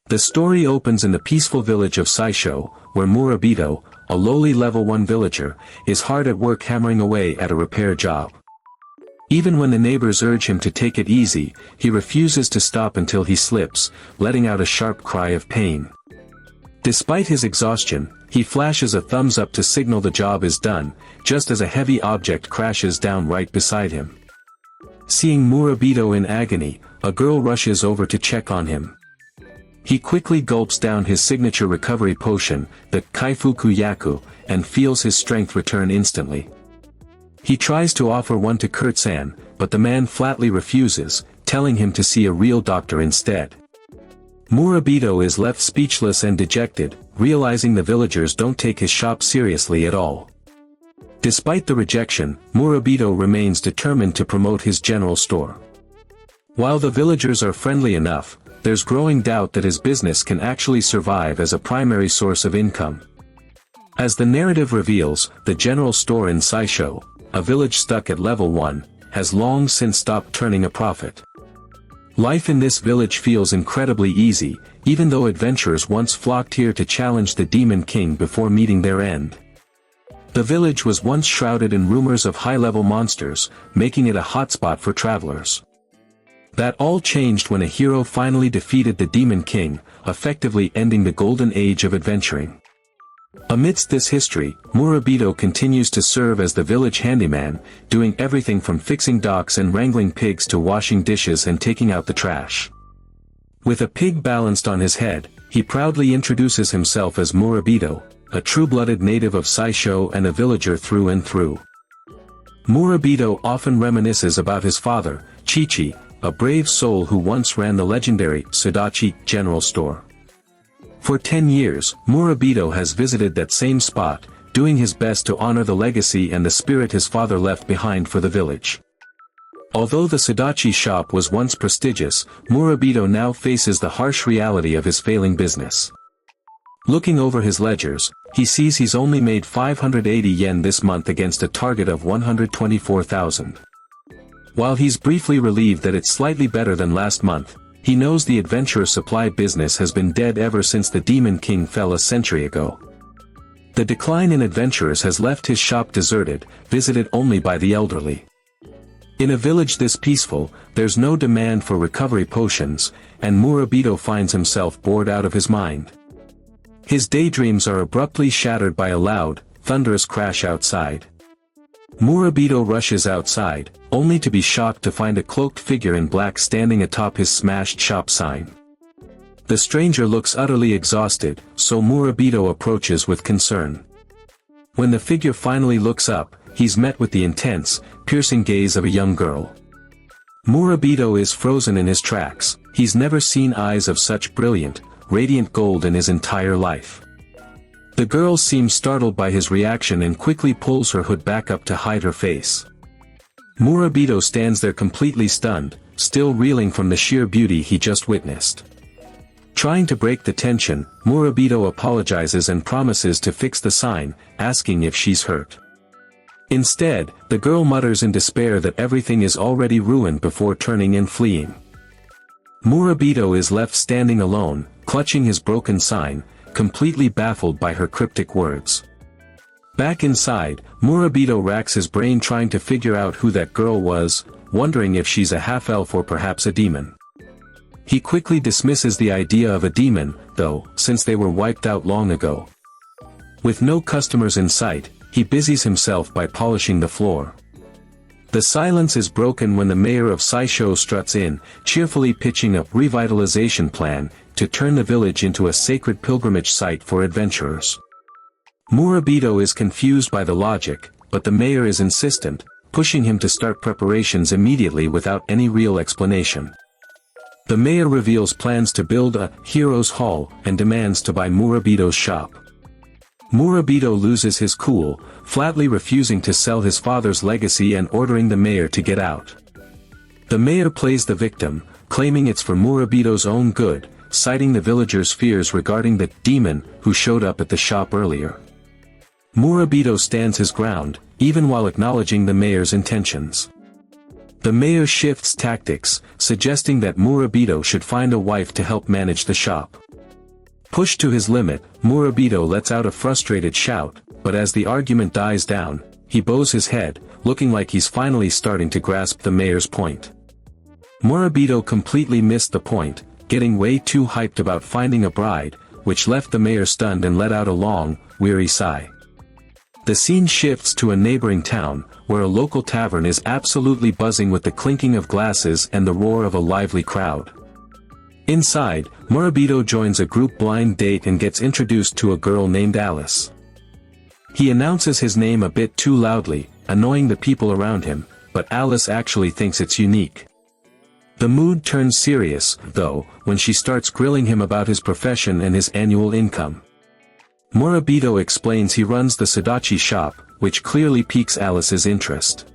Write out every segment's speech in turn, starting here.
The story opens in the peaceful village of Saisho, where Murabito, a lowly level 1 villager, is hard at work hammering away at a repair job. Even when the neighbors urge him to take it easy, he refuses to stop until he slips, letting out a sharp cry of pain. Despite his exhaustion, he flashes a thumbs up to signal the job is done, just as a heavy object crashes down right beside him. Seeing Murabito in agony, a girl rushes over to check on him. He quickly gulps down his signature recovery potion, the Kaifuku Yaku, and feels his strength return instantly. He tries to offer one to Kurt-san, but the man flatly refuses, telling him to see a real doctor instead. Murabito is left speechless and dejected, realizing the villagers don't take his shop seriously at all. Despite the rejection, Murabito remains determined to promote his general store. While the villagers are friendly enough, there's growing doubt that his business can actually survive as a primary source of income. As the narrative reveals, the general store in Saisho, a village stuck at level 1, has long since stopped turning a profit. Life in this village feels incredibly easy, even though adventurers once flocked here to challenge the Demon King before meeting their end. The village was once shrouded in rumors of high-level monsters, making it a hotspot for travelers. That all changed when a hero finally defeated the Demon King, effectively ending the golden age of adventuring. Amidst this history, Murabito continues to serve as the village handyman, doing everything from fixing docks and wrangling pigs to washing dishes and taking out the trash. With a pig balanced on his head, he proudly introduces himself as Murabito, a true-blooded native of Saisho and a villager through and through. Murabito often reminisces about his father, Chi-chi, a brave soul who once ran the legendary Sudachi general store. For 10 years, Murabito has visited that same spot, doing his best to honor the legacy and the spirit his father left behind for the village. Although the Sudachi shop was once prestigious, Murabito now faces the harsh reality of his failing business. Looking over his ledgers, he sees he's only made 580 yen this month against a target of 124,000. While he's briefly relieved that it's slightly better than last month, he knows the adventurer supply business has been dead ever since the Demon King fell a century ago. The decline in adventurers has left his shop deserted, visited only by the elderly. In a village this peaceful, there's no demand for recovery potions, and Murabito finds himself bored out of his mind. His daydreams are abruptly shattered by a loud, thunderous crash outside. Murabito rushes outside, only to be shocked to find a cloaked figure in black standing atop his smashed shop sign. The stranger looks utterly exhausted, so Murabito approaches with concern. When the figure finally looks up, he's met with the intense, piercing gaze of a young girl. Murabito is frozen in his tracks. He's never seen eyes of such brilliant, radiant gold in his entire life. The girl seems startled by his reaction and quickly pulls her hood back up to hide her face. Murabito stands there completely stunned, still reeling from the sheer beauty he just witnessed. Trying to break the tension, Murabito apologizes and promises to fix the sign, asking if she's hurt. Instead, the girl mutters in despair that everything is already ruined before turning and fleeing. Murabito is left standing alone, clutching his broken sign, completely baffled by her cryptic words. Back inside, Murabito racks his brain trying to figure out who that girl was, wondering if she's a half-elf or perhaps a demon. He quickly dismisses the idea of a demon, though, since they were wiped out long ago. With no customers in sight, he busies himself by polishing the floor. The silence is broken when the mayor of Saisho struts in, cheerfully pitching a revitalization plan to turn the village into a sacred pilgrimage site for adventurers. Murabito is confused by the logic, but the mayor is insistent, pushing him to start preparations immediately without any real explanation. The mayor reveals plans to build a hero's hall and demands to buy Murabito's shop. Murabito loses his cool, flatly refusing to sell his father's legacy and ordering the mayor to get out. The mayor plays the victim, claiming it's for Murabito's own good, citing the villagers' fears regarding the demon who showed up at the shop earlier. Murabito stands his ground, even while acknowledging the mayor's intentions. The mayor shifts tactics, suggesting that Murabito should find a wife to help manage the shop. Pushed to his limit, Murabito lets out a frustrated shout, but as the argument dies down, he bows his head, looking like he's finally starting to grasp the mayor's point. Murabito completely missed the point, getting way too hyped about finding a bride, which left the mayor stunned and let out a long, weary sigh. The scene shifts to a neighboring town, where a local tavern is absolutely buzzing with the clinking of glasses and the roar of a lively crowd. Inside, Murabito joins a group blind date and gets introduced to a girl named Alice. He announces his name a bit too loudly, annoying the people around him, but Alice actually thinks it's unique. The mood turns serious, though, when she starts grilling him about his profession and his annual income. Murabito explains he runs the Sudachi shop, which clearly piques Alice's interest.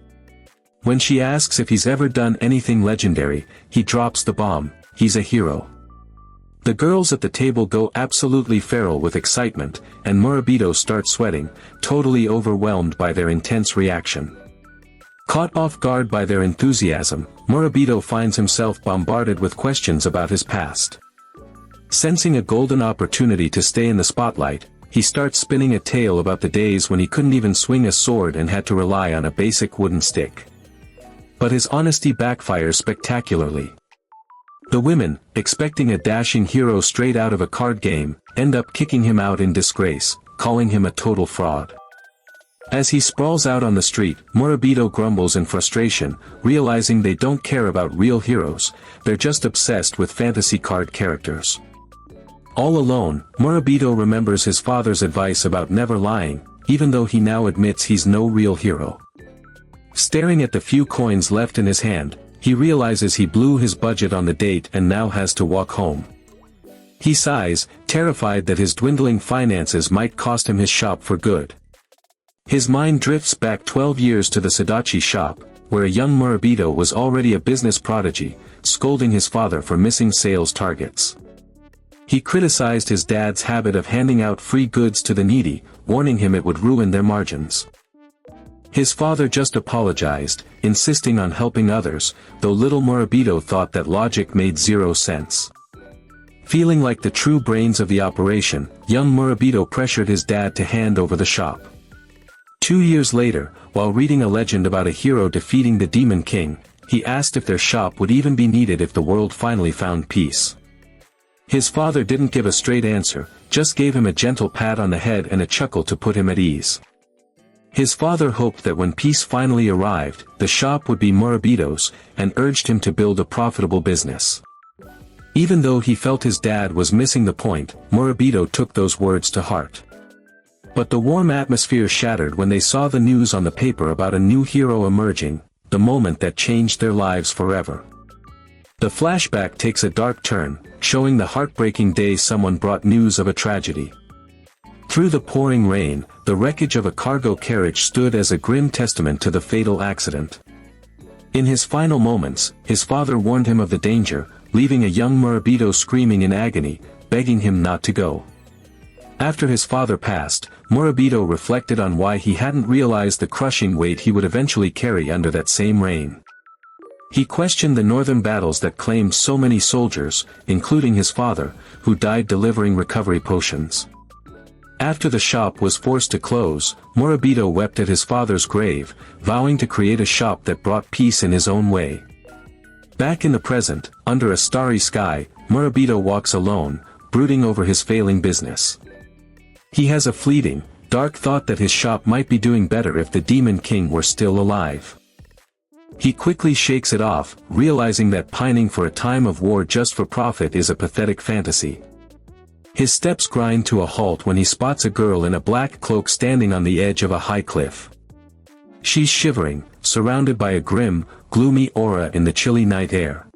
When she asks if he's ever done anything legendary, he drops the bomb: he's a hero. The girls at the table go absolutely feral with excitement, and Murabito starts sweating, totally overwhelmed by their intense reaction. Caught off guard by their enthusiasm, Murabito finds himself bombarded with questions about his past. Sensing a golden opportunity to stay in the spotlight, he starts spinning a tale about the days when he couldn't even swing a sword and had to rely on a basic wooden stick. But his honesty backfires spectacularly. The women, expecting a dashing hero straight out of a card game, end up kicking him out in disgrace, calling him a total fraud. As he sprawls out on the street, Murabito grumbles in frustration, realizing they don't care about real heroes, they're just obsessed with fantasy card characters. All alone, Murabito remembers his father's advice about never lying, even though he now admits he's no real hero. Staring at the few coins left in his hand, he realizes he blew his budget on the date and now has to walk home. He sighs, terrified that his dwindling finances might cost him his shop for good. His mind drifts back 12 years to the Sudachi shop, where a young Murabito was already a business prodigy, scolding his father for missing sales targets. He criticized his dad's habit of handing out free goods to the needy, warning him it would ruin their margins. His father just apologized, insisting on helping others, though little Murabito thought that logic made zero sense. Feeling like the true brains of the operation, young Murabito pressured his dad to hand over the shop. 2 years later, while reading a legend about a hero defeating the Demon King, he asked if their shop would even be needed if the world finally found peace. His father didn't give a straight answer, just gave him a gentle pat on the head and a chuckle to put him at ease. His father hoped that when peace finally arrived, the shop would be Murabito's, and urged him to build a profitable business. Even though he felt his dad was missing the point, Murabito took those words to heart. But the warm atmosphere shattered when they saw the news on the paper about a new hero emerging, the moment that changed their lives forever. The flashback takes a dark turn, showing the heartbreaking day someone brought news of a tragedy. Through the pouring rain, the wreckage of a cargo carriage stood as a grim testament to the fatal accident. In his final moments, his father warned him of the danger, leaving a young Murabito screaming in agony, begging him not to go. After his father passed, Murabito reflected on why he hadn't realized the crushing weight he would eventually carry under that same rain. He questioned the northern battles that claimed so many soldiers, including his father, who died delivering recovery potions. After the shop was forced to close, Murabito wept at his father's grave, vowing to create a shop that brought peace in his own way. Back in the present, under a starry sky, Murabito walks alone, brooding over his failing business. He has a fleeting, dark thought that his shop might be doing better if the Demon King were still alive. He quickly shakes it off, realizing that pining for a time of war just for profit is a pathetic fantasy. His steps grind to a halt when he spots a girl in a black cloak standing on the edge of a high cliff. She's shivering, surrounded by a grim, gloomy aura in the chilly night air.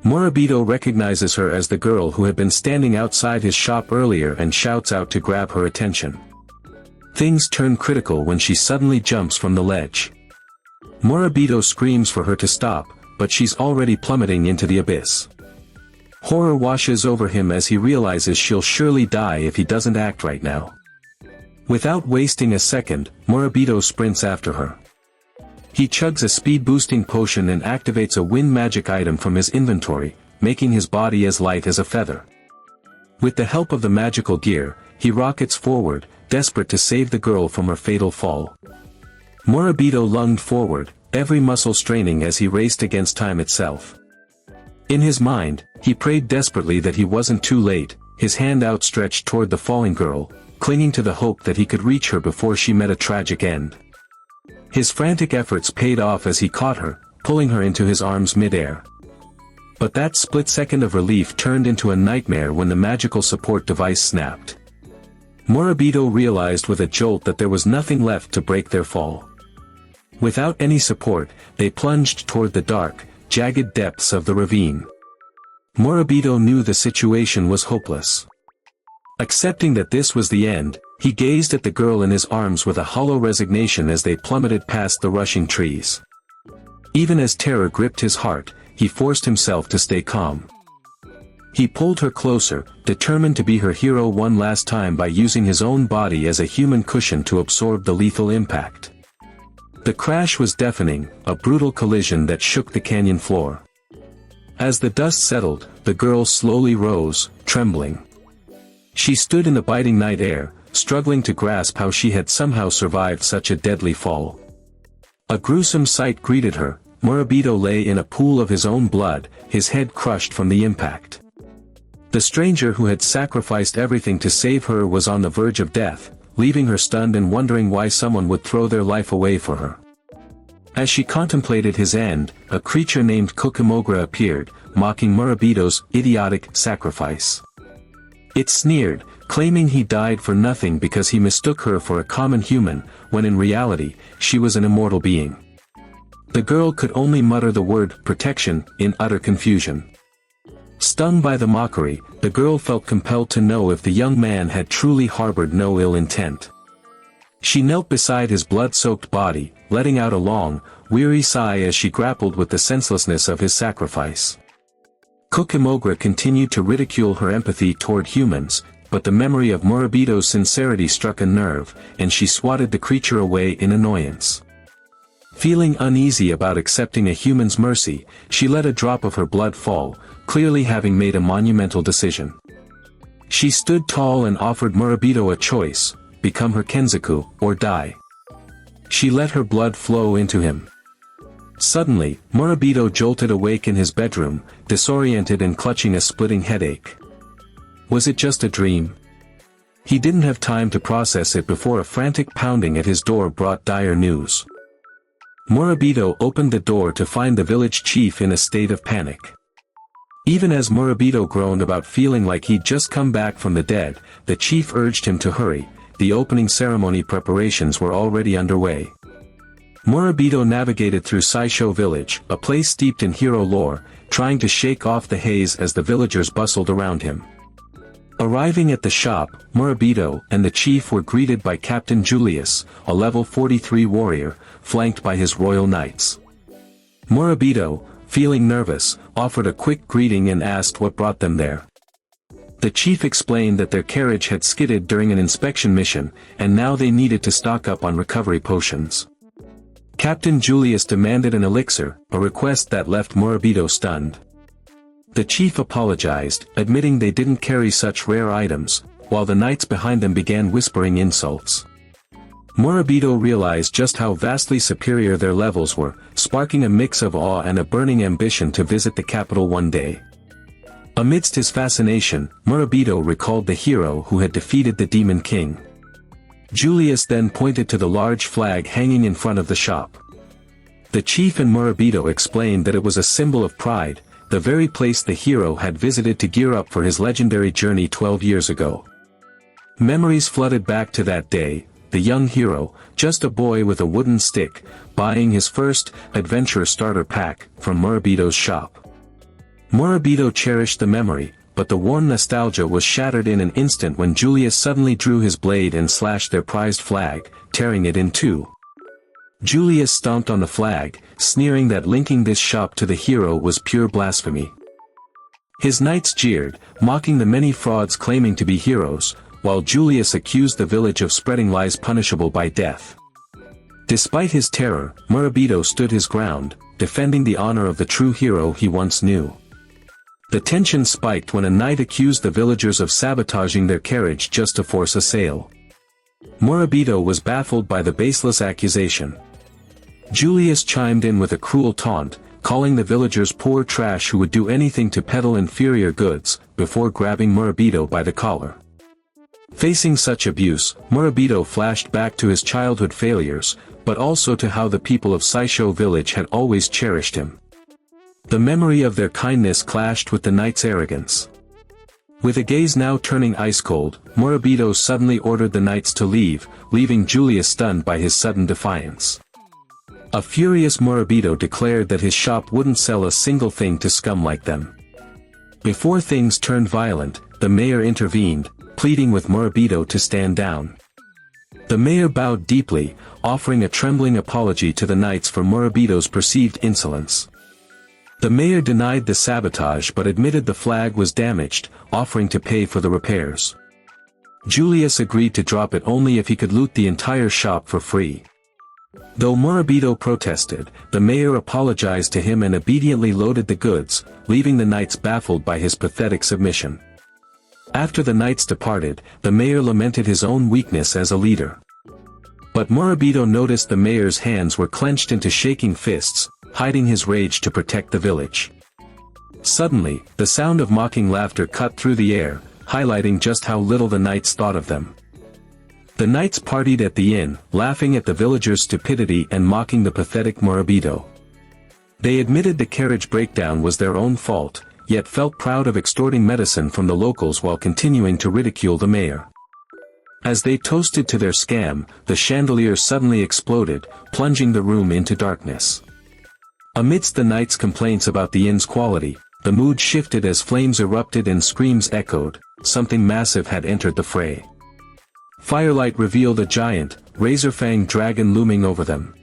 Murabito recognizes her as the girl who had been standing outside his shop earlier and shouts out to grab her attention. Things turn critical when she suddenly jumps from the ledge. Murabito screams for her to stop, but she's already plummeting into the abyss. Horror washes over him as he realizes she'll surely die if he doesn't act right now. Without wasting a second, Murabito sprints after her. He chugs a speed-boosting potion and activates a wind magic item from his inventory, making his body as light as a feather. With the help of the magical gear, he rockets forward, desperate to save the girl from her fatal fall. Murabito lunged forward, every muscle straining as he raced against time itself. In his mind, he prayed desperately that he wasn't too late, his hand outstretched toward the falling girl, clinging to the hope that he could reach her before she met a tragic end. His frantic efforts paid off as he caught her, pulling her into his arms mid-air. But that split second of relief turned into a nightmare when the magical support device snapped. Murabito realized with a jolt that there was nothing left to break their fall. Without any support, they plunged toward the dark, jagged depths of the ravine. Murabito knew the situation was hopeless. Accepting that this was the end, he gazed at the girl in his arms with a hollow resignation as they plummeted past the rushing trees. Even as terror gripped his heart, he forced himself to stay calm. He pulled her closer, determined to be her hero one last time by using his own body as a human cushion to absorb the lethal impact. The crash was deafening, a brutal collision that shook the canyon floor. As the dust settled, the girl slowly rose, trembling. She stood in the biting night air, struggling to grasp how she had somehow survived such a deadly fall. A gruesome sight greeted her. Murabito lay in a pool of his own blood, his head crushed from the impact. The stranger who had sacrificed everything to save her was on the verge of death, leaving her stunned and wondering why someone would throw their life away for her. As she contemplated his end, a creature named Kokumogra appeared, mocking Murabito's idiotic sacrifice. It sneered, claiming he died for nothing because he mistook her for a common human, when in reality, she was an immortal being. The girl could only mutter the word protection in utter confusion. Stung by the mockery, the girl felt compelled to know if the young man had truly harbored no ill intent. She knelt beside his blood-soaked body, letting out a long, weary sigh as she grappled with the senselessness of his sacrifice. Kokumogra continued to ridicule her empathy toward humans, but the memory of Murabito's sincerity struck a nerve, and she swatted the creature away in annoyance. Feeling uneasy about accepting a human's mercy, she let a drop of her blood fall, clearly having made a monumental decision. She stood tall and offered Murabito a choice, become her Kenzaku, or die. She let her blood flow into him. Suddenly, Murabito jolted awake in his bedroom, disoriented and clutching a splitting headache. Was it just a dream? He didn't have time to process it before a frantic pounding at his door brought dire news. Murabito opened the door to find the village chief in a state of panic. Even as Murabito groaned about feeling like he'd just come back from the dead, the chief urged him to hurry. The opening ceremony preparations were already underway. Murabito navigated through Saisho village, a place steeped in hero lore, trying to shake off the haze as the villagers bustled around him. Arriving at the shop, Murabito and the chief were greeted by Captain Julius, a level 43 warrior, flanked by his royal knights. Murabito, feeling nervous, offered a quick greeting and asked what brought them there. The chief explained that their carriage had skidded during an inspection mission, and now they needed to stock up on recovery potions. Captain Julius demanded an elixir, a request that left Murabito stunned. The chief apologized, admitting they didn't carry such rare items, while the knights behind them began whispering insults. Murabito realized just how vastly superior their levels were, sparking a mix of awe and a burning ambition to visit the capital one day. Amidst his fascination, Murabito recalled the hero who had defeated the Demon King. Julius then pointed to the large flag hanging in front of the shop. The chief and Murabito explained that it was a symbol of pride, the very place the hero had visited to gear up for his legendary journey 12 years ago. Memories flooded back to that day, the young hero, just a boy with a wooden stick, buying his first adventure starter pack from Murabito's shop. Murabito cherished the memory, but the warm nostalgia was shattered in an instant when Julius suddenly drew his blade and slashed their prized flag, tearing it in two. Julius stomped on the flag, sneering that linking this shop to the hero was pure blasphemy. His knights jeered, mocking the many frauds claiming to be heroes, while Julius accused the village of spreading lies punishable by death. Despite his terror, Murabito stood his ground, defending the honor of the true hero he once knew. The tension spiked when a knight accused the villagers of sabotaging their carriage just to force a sale. Murabito was baffled by the baseless accusation. Julius chimed in with a cruel taunt, calling the villagers poor trash who would do anything to peddle inferior goods, before grabbing Murabito by the collar. Facing such abuse, Murabito flashed back to his childhood failures, but also to how the people of Saisho village had always cherished him. The memory of their kindness clashed with the knight's arrogance. With a gaze now turning ice-cold, Murabito suddenly ordered the knights to leave, leaving Julius stunned by his sudden defiance. A furious Murabito declared that his shop wouldn't sell a single thing to scum like them. Before things turned violent, the mayor intervened, pleading with Murabito to stand down. The mayor bowed deeply, offering a trembling apology to the knights for Murabito's perceived insolence. The mayor denied the sabotage but admitted the flag was damaged, offering to pay for the repairs. Julius agreed to drop it only if he could loot the entire shop for free. Though Murabito protested, the mayor apologized to him and obediently loaded the goods, leaving the knights baffled by his pathetic submission. After the knights departed, the mayor lamented his own weakness as a leader. But Murabito noticed the mayor's hands were clenched into shaking fists, hiding his rage to protect the village. Suddenly, the sound of mocking laughter cut through the air, highlighting just how little the knights thought of them. The knights partied at the inn, laughing at the villagers' stupidity and mocking the pathetic Murabito. They admitted the carriage breakdown was their own fault, yet felt proud of extorting medicine from the locals while continuing to ridicule the mayor. As they toasted to their scam, the chandelier suddenly exploded, plunging the room into darkness. Amidst the knights' complaints about the inn's quality, the mood shifted as flames erupted and screams echoed. Something massive had entered the fray. Firelight revealed a giant, razor-fanged dragon looming over them.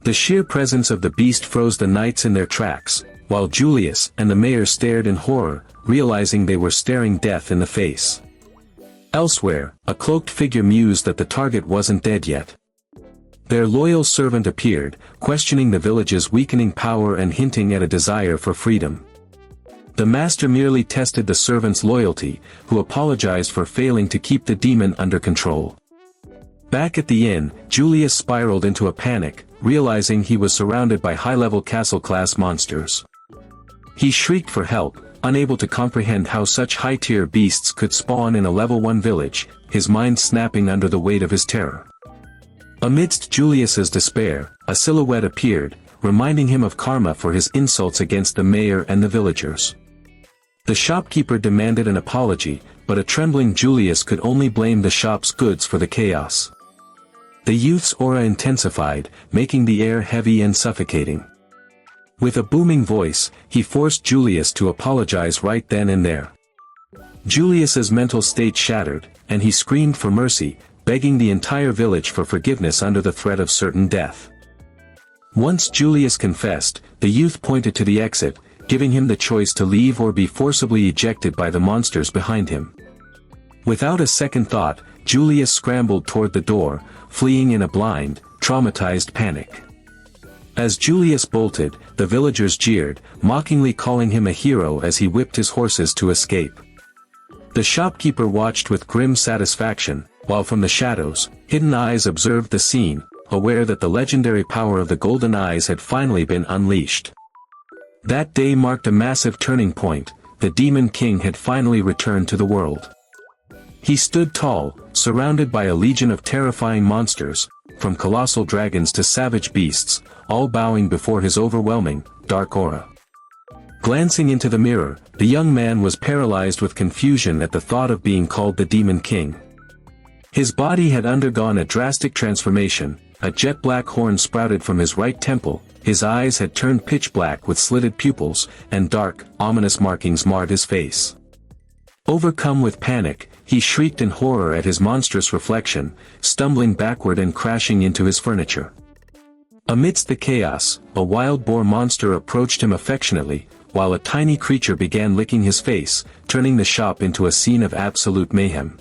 The sheer presence of the beast froze the knights in their tracks, while Julius and the mayor stared in horror, realizing they were staring death in the face. Elsewhere, a cloaked figure mused that the target wasn't dead yet. Their loyal servant appeared, questioning the village's weakening power and hinting at a desire for freedom. The master merely tested the servant's loyalty, who apologized for failing to keep the demon under control. Back at the inn, Julius spiraled into a panic, realizing he was surrounded by high-level castle-class monsters. He shrieked for help, unable to comprehend how such high-tier beasts could spawn in a level 1 village, his mind snapping under the weight of his terror. Amidst Julius's despair, a silhouette appeared, reminding him of karma for his insults against the mayor and the villagers. The shopkeeper demanded an apology, but a trembling Julius could only blame the shop's goods for the chaos. The youth's aura intensified, making the air heavy and suffocating. With a booming voice, he forced Julius to apologize right then and there. Julius's mental state shattered, and he screamed for mercy, begging the entire village for forgiveness under the threat of certain death. Once Julius confessed, the youth pointed to the exit, giving him the choice to leave or be forcibly ejected by the monsters behind him. Without a second thought, Julius scrambled toward the door, fleeing in a blind, traumatized panic. As Julius bolted, the villagers jeered, mockingly calling him a hero as he whipped his horses to escape. The shopkeeper watched with grim satisfaction, while from the shadows, hidden eyes observed the scene, aware that the legendary power of the golden eyes had finally been unleashed. That day marked a massive turning point. The Demon King had finally returned to the world. He stood tall, surrounded by a legion of terrifying monsters, from colossal dragons to savage beasts, all bowing before his overwhelming, dark aura. Glancing into the mirror, the young man was paralyzed with confusion at the thought of being called the Demon King. His body had undergone a drastic transformation, a jet-black horn sprouted from his right temple, his eyes had turned pitch black with slitted pupils, and dark, ominous markings marred his face. Overcome with panic, he shrieked in horror at his monstrous reflection, stumbling backward and crashing into his furniture. Amidst the chaos, a wild boar monster approached him affectionately, while a tiny creature began licking his face, turning the shop into a scene of absolute mayhem.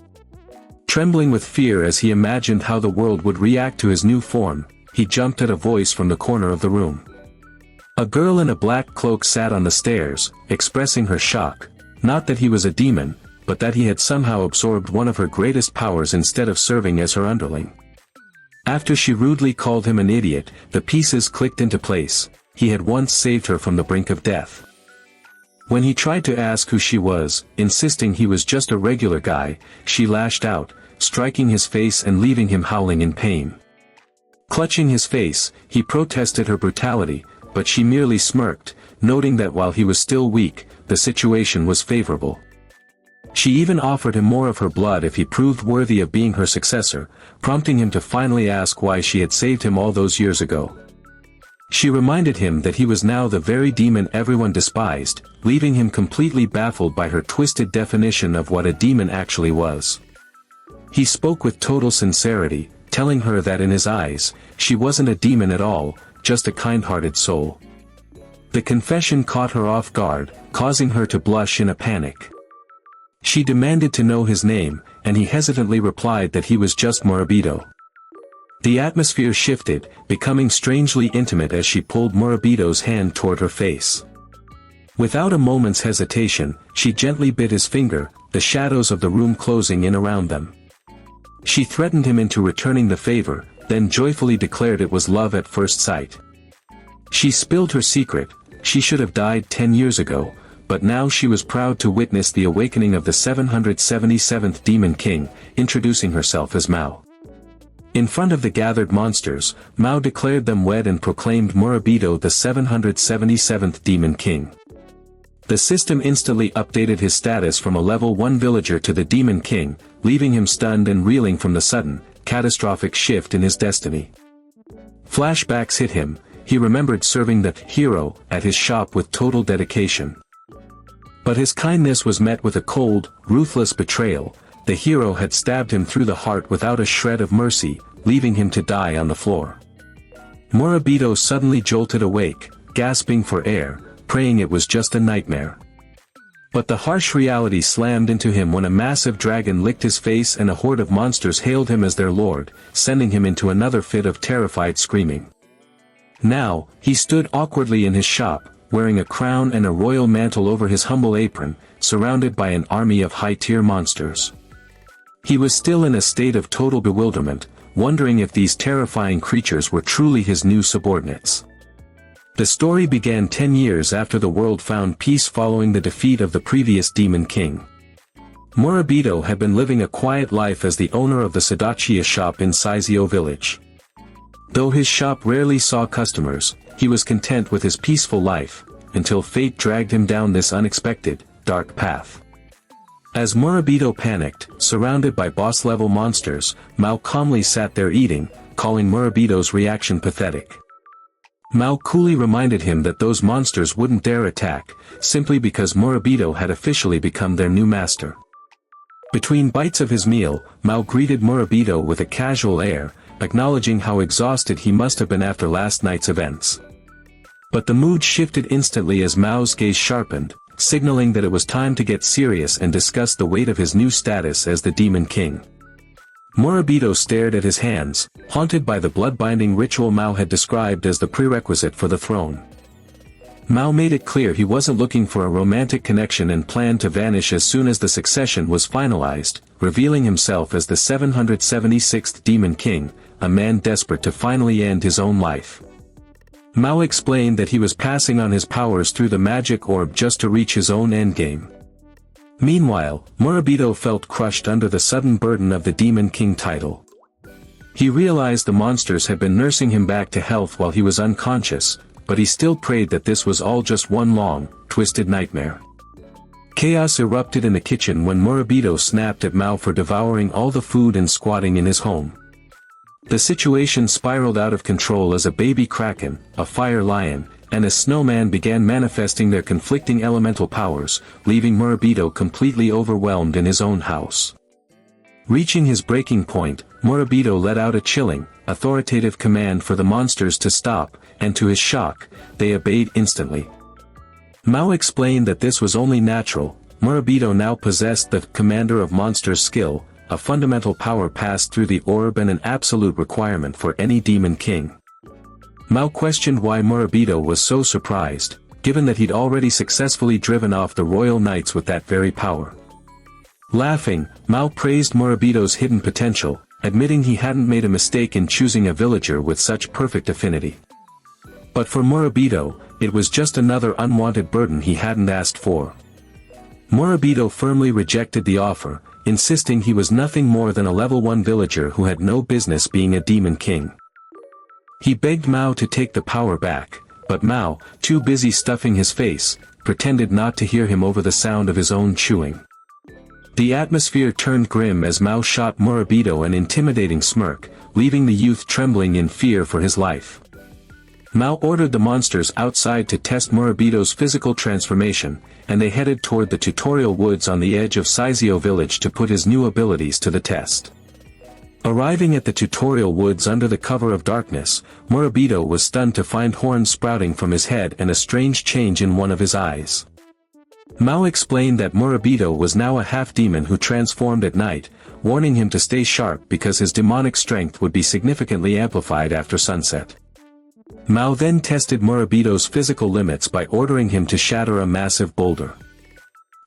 Trembling with fear as he imagined how the world would react to his new form, he jumped at a voice from the corner of the room. A girl in a black cloak sat on the stairs, expressing her shock, not that he was a demon, but that he had somehow absorbed one of her greatest powers instead of serving as her underling. After she rudely called him an idiot, the pieces clicked into place. He had once saved her from the brink of death. When he tried to ask who she was, insisting he was just a regular guy, she lashed out, striking his face and leaving him howling in pain. Clutching his face, he protested her brutality, but she merely smirked, noting that while he was still weak, the situation was favorable. She even offered him more of her blood if he proved worthy of being her successor, prompting him to finally ask why she had saved him all those years ago. She reminded him that he was now the very demon everyone despised, leaving him completely baffled by her twisted definition of what a demon actually was. He spoke with total sincerity, telling her that in his eyes, she wasn't a demon at all, just a kind-hearted soul. The confession caught her off guard, causing her to blush in a panic. She demanded to know his name, and he hesitantly replied that he was just Murabito. The atmosphere shifted, becoming strangely intimate as she pulled Murabito's hand toward her face. Without a moment's hesitation, she gently bit his finger, the shadows of the room closing in around them. She threatened him into returning the favor, then joyfully declared it was love at first sight. She spilled her secret. She should have died 10 years ago, but now she was proud to witness the awakening of the 777th Demon King, introducing herself as Maou. In front of the gathered monsters, Maou declared them wed and proclaimed Murabito the 777th Demon King. The system instantly updated his status from a level 1 villager to the Demon King, leaving him stunned and reeling from the sudden, catastrophic shift in his destiny. Flashbacks hit him. He remembered serving the hero at his shop with total dedication. But his kindness was met with a cold, ruthless betrayal. The hero had stabbed him through the heart without a shred of mercy, leaving him to die on the floor. Murabito suddenly jolted awake, gasping for air, praying it was just a nightmare. But the harsh reality slammed into him when a massive dragon licked his face and a horde of monsters hailed him as their lord, sending him into another fit of terrified screaming. Now, he stood awkwardly in his shop, wearing a crown and a royal mantle over his humble apron, surrounded by an army of high-tier monsters. He was still in a state of total bewilderment, wondering if these terrifying creatures were truly his new subordinates. The story began 10 years after the world found peace following the defeat of the previous Demon King. Murabito had been living a quiet life as the owner of the Sudachi-ya shop in Saizio village. Though his shop rarely saw customers, he was content with his peaceful life, until fate dragged him down this unexpected, dark path. As Murabito panicked, surrounded by boss-level monsters, Maou calmly sat there eating, calling Murabito's reaction pathetic. Maou coolly reminded him that those monsters wouldn't dare attack, simply because Murabito had officially become their new master. Between bites of his meal, Maou greeted Murabito with a casual air, acknowledging how exhausted he must have been after last night's events. But the mood shifted instantly as Mao's gaze sharpened, signaling that it was time to get serious and discuss the weight of his new status as the Demon King. Murabito stared at his hands, haunted by the blood-binding ritual Maou had described as the prerequisite for the throne. Maou made it clear he wasn't looking for a romantic connection and planned to vanish as soon as the succession was finalized, revealing himself as the 776th Demon King, a man desperate to finally end his own life. Maou explained that he was passing on his powers through the magic orb just to reach his own endgame. Meanwhile, Murabito felt crushed under the sudden burden of the Demon King title. He realized the monsters had been nursing him back to health while he was unconscious, but he still prayed that this was all just one long, twisted nightmare. Chaos erupted in the kitchen when Murabito snapped at Maou for devouring all the food and squatting in his home. The situation spiraled out of control as a baby kraken, a fire lion, and a snowman began manifesting their conflicting elemental powers, leaving Murabito completely overwhelmed in his own house. Reaching his breaking point, Murabito let out a chilling, authoritative command for the monsters to stop, and to his shock, they obeyed instantly. Maou explained that this was only natural. Murabito now possessed the Commander of Monsters skill, a fundamental power passed through the orb and an absolute requirement for any Demon King. Mao questioned why Murabito was so surprised, given that he'd already successfully driven off the royal knights with that very power. Laughing, Mao praised Murabito's hidden potential, admitting he hadn't made a mistake in choosing a villager with such perfect affinity. But for Murabito, it was just another unwanted burden he hadn't asked for. Murabito firmly rejected the offer, insisting he was nothing more than a level 1 villager who had no business being a demon king. He begged Mao to take the power back, but Mao, too busy stuffing his face, pretended not to hear him over the sound of his own chewing. The atmosphere turned grim as Mao shot Murabito an intimidating smirk, leaving the youth trembling in fear for his life. Mao ordered the monsters outside to test Murabito's physical transformation, and they headed toward the tutorial woods on the edge of Saizio village to put his new abilities to the test. Arriving at the tutorial woods under the cover of darkness, Murabito was stunned to find horns sprouting from his head and a strange change in one of his eyes. Mao explained that Murabito was now a half-demon who transformed at night, warning him to stay sharp because his demonic strength would be significantly amplified after sunset. Mao then tested Murabito's physical limits by ordering him to shatter a massive boulder.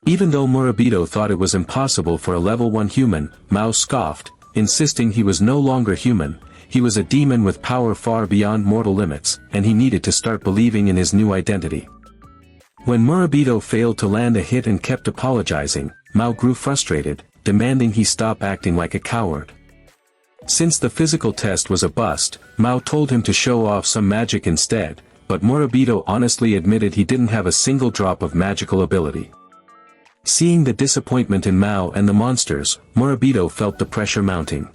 Even though Murabito thought it was impossible for a level 1 human, Mao scoffed, insisting he was no longer human, he was a demon with power far beyond mortal limits, and he needed to start believing in his new identity. When Murabito failed to land a hit and kept apologizing, Mao grew frustrated, demanding he stop acting like a coward. Since the physical test was a bust, Mao told him to show off some magic instead, but Murabito honestly admitted he didn't have a single drop of magical ability. Seeing the disappointment in Mao and the monsters, Murabito felt the pressure mounting.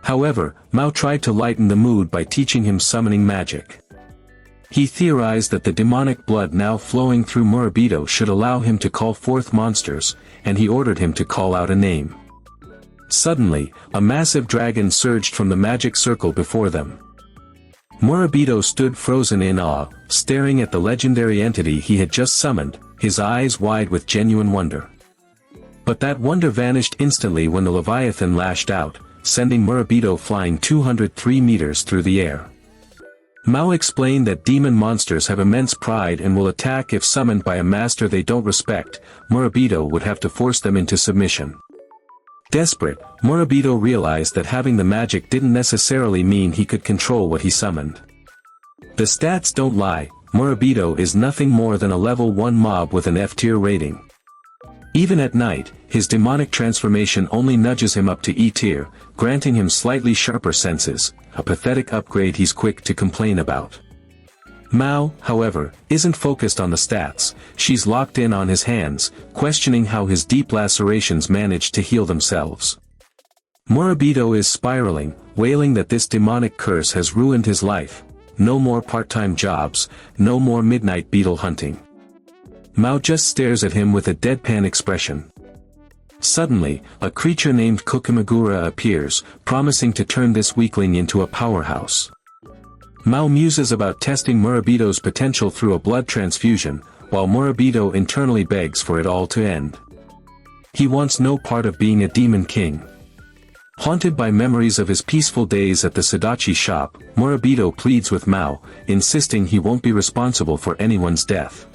However, Mao tried to lighten the mood by teaching him summoning magic. He theorized that the demonic blood now flowing through Murabito should allow him to call forth monsters, and he ordered him to call out a name. Suddenly, a massive dragon surged from the magic circle before them. Murabito stood frozen in awe, staring at the legendary entity he had just summoned, his eyes wide with genuine wonder. But that wonder vanished instantly when the Leviathan lashed out, sending Murabito flying 203 meters through the air. Mao explained that demon monsters have immense pride and will attack if summoned by a master they don't respect. Murabito would have to force them into submission. Desperate, Murabito realized that having the magic didn't necessarily mean he could control what he summoned. The stats don't lie, Murabito is nothing more than a level 1 mob with an F-tier rating. Even at night, his demonic transformation only nudges him up to E-tier, granting him slightly sharper senses, a pathetic upgrade he's quick to complain about. Mao, however, isn't focused on the stats, she's locked in on his hands, questioning how his deep lacerations managed to heal themselves. Murabito is spiraling, wailing that this demonic curse has ruined his life. No more part-time jobs, no more midnight beetle hunting. Mao just stares at him with a deadpan expression. Suddenly, a creature named Kokimagura appears, promising to turn this weakling into a powerhouse. Mao muses about testing Murabito's potential through a blood transfusion, while Murabito internally begs for it all to end. He wants no part of being a demon king. Haunted by memories of his peaceful days at the Sudachi shop, Murabito pleads with Mao, insisting he won't be responsible for anyone's death.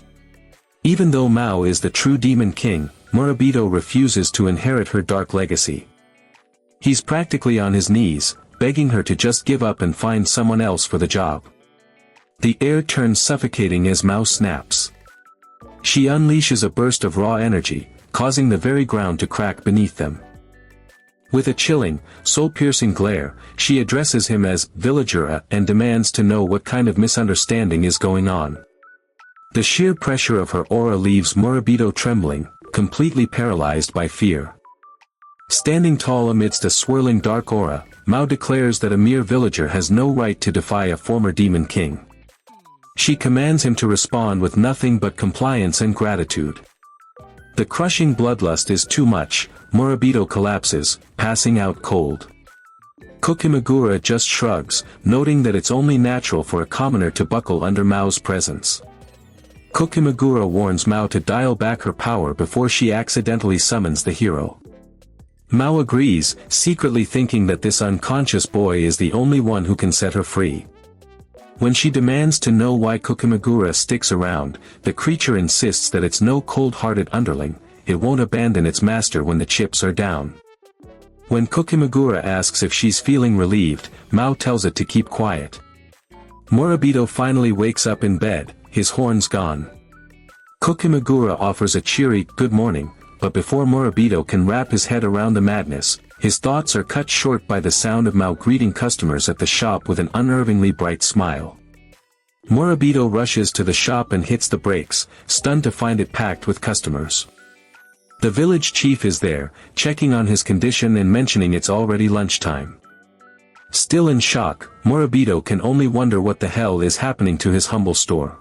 Even though Mao is the true demon king, Murabito refuses to inherit her dark legacy. He's practically on his knees, begging her to just give up and find someone else for the job. The air turns suffocating as Mao snaps. She unleashes a burst of raw energy, causing the very ground to crack beneath them. With a chilling, soul-piercing glare, she addresses him as villager and demands to know what kind of misunderstanding is going on. The sheer pressure of her aura leaves Murabito trembling, completely paralyzed by fear. Standing tall amidst a swirling dark aura, Mao declares that a mere villager has no right to defy a former demon king. She commands him to respond with nothing but compliance and gratitude. The crushing bloodlust is too much, Murabito collapses, passing out cold. Kokimagura just shrugs, noting that it's only natural for a commoner to buckle under Mao's presence. Kokimagura warns Mao to dial back her power before she accidentally summons the hero. Mao agrees, secretly thinking that this unconscious boy is the only one who can set her free. When she demands to know why Kokimagura sticks around, the creature insists that it's no cold-hearted underling, it won't abandon its master when the chips are down. When Kokimagura asks if she's feeling relieved, Mao tells it to keep quiet. Murabito finally wakes up in bed, his horns gone. Kokimagura offers a cheery "good morning," but before Murabito can wrap his head around the madness, his thoughts are cut short by the sound of Mao greeting customers at the shop with an unnervingly bright smile. Murabito rushes to the shop and hits the brakes, stunned to find it packed with customers. The village chief is there, checking on his condition and mentioning it's already lunchtime. Still in shock, Murabito can only wonder what the hell is happening to his humble store.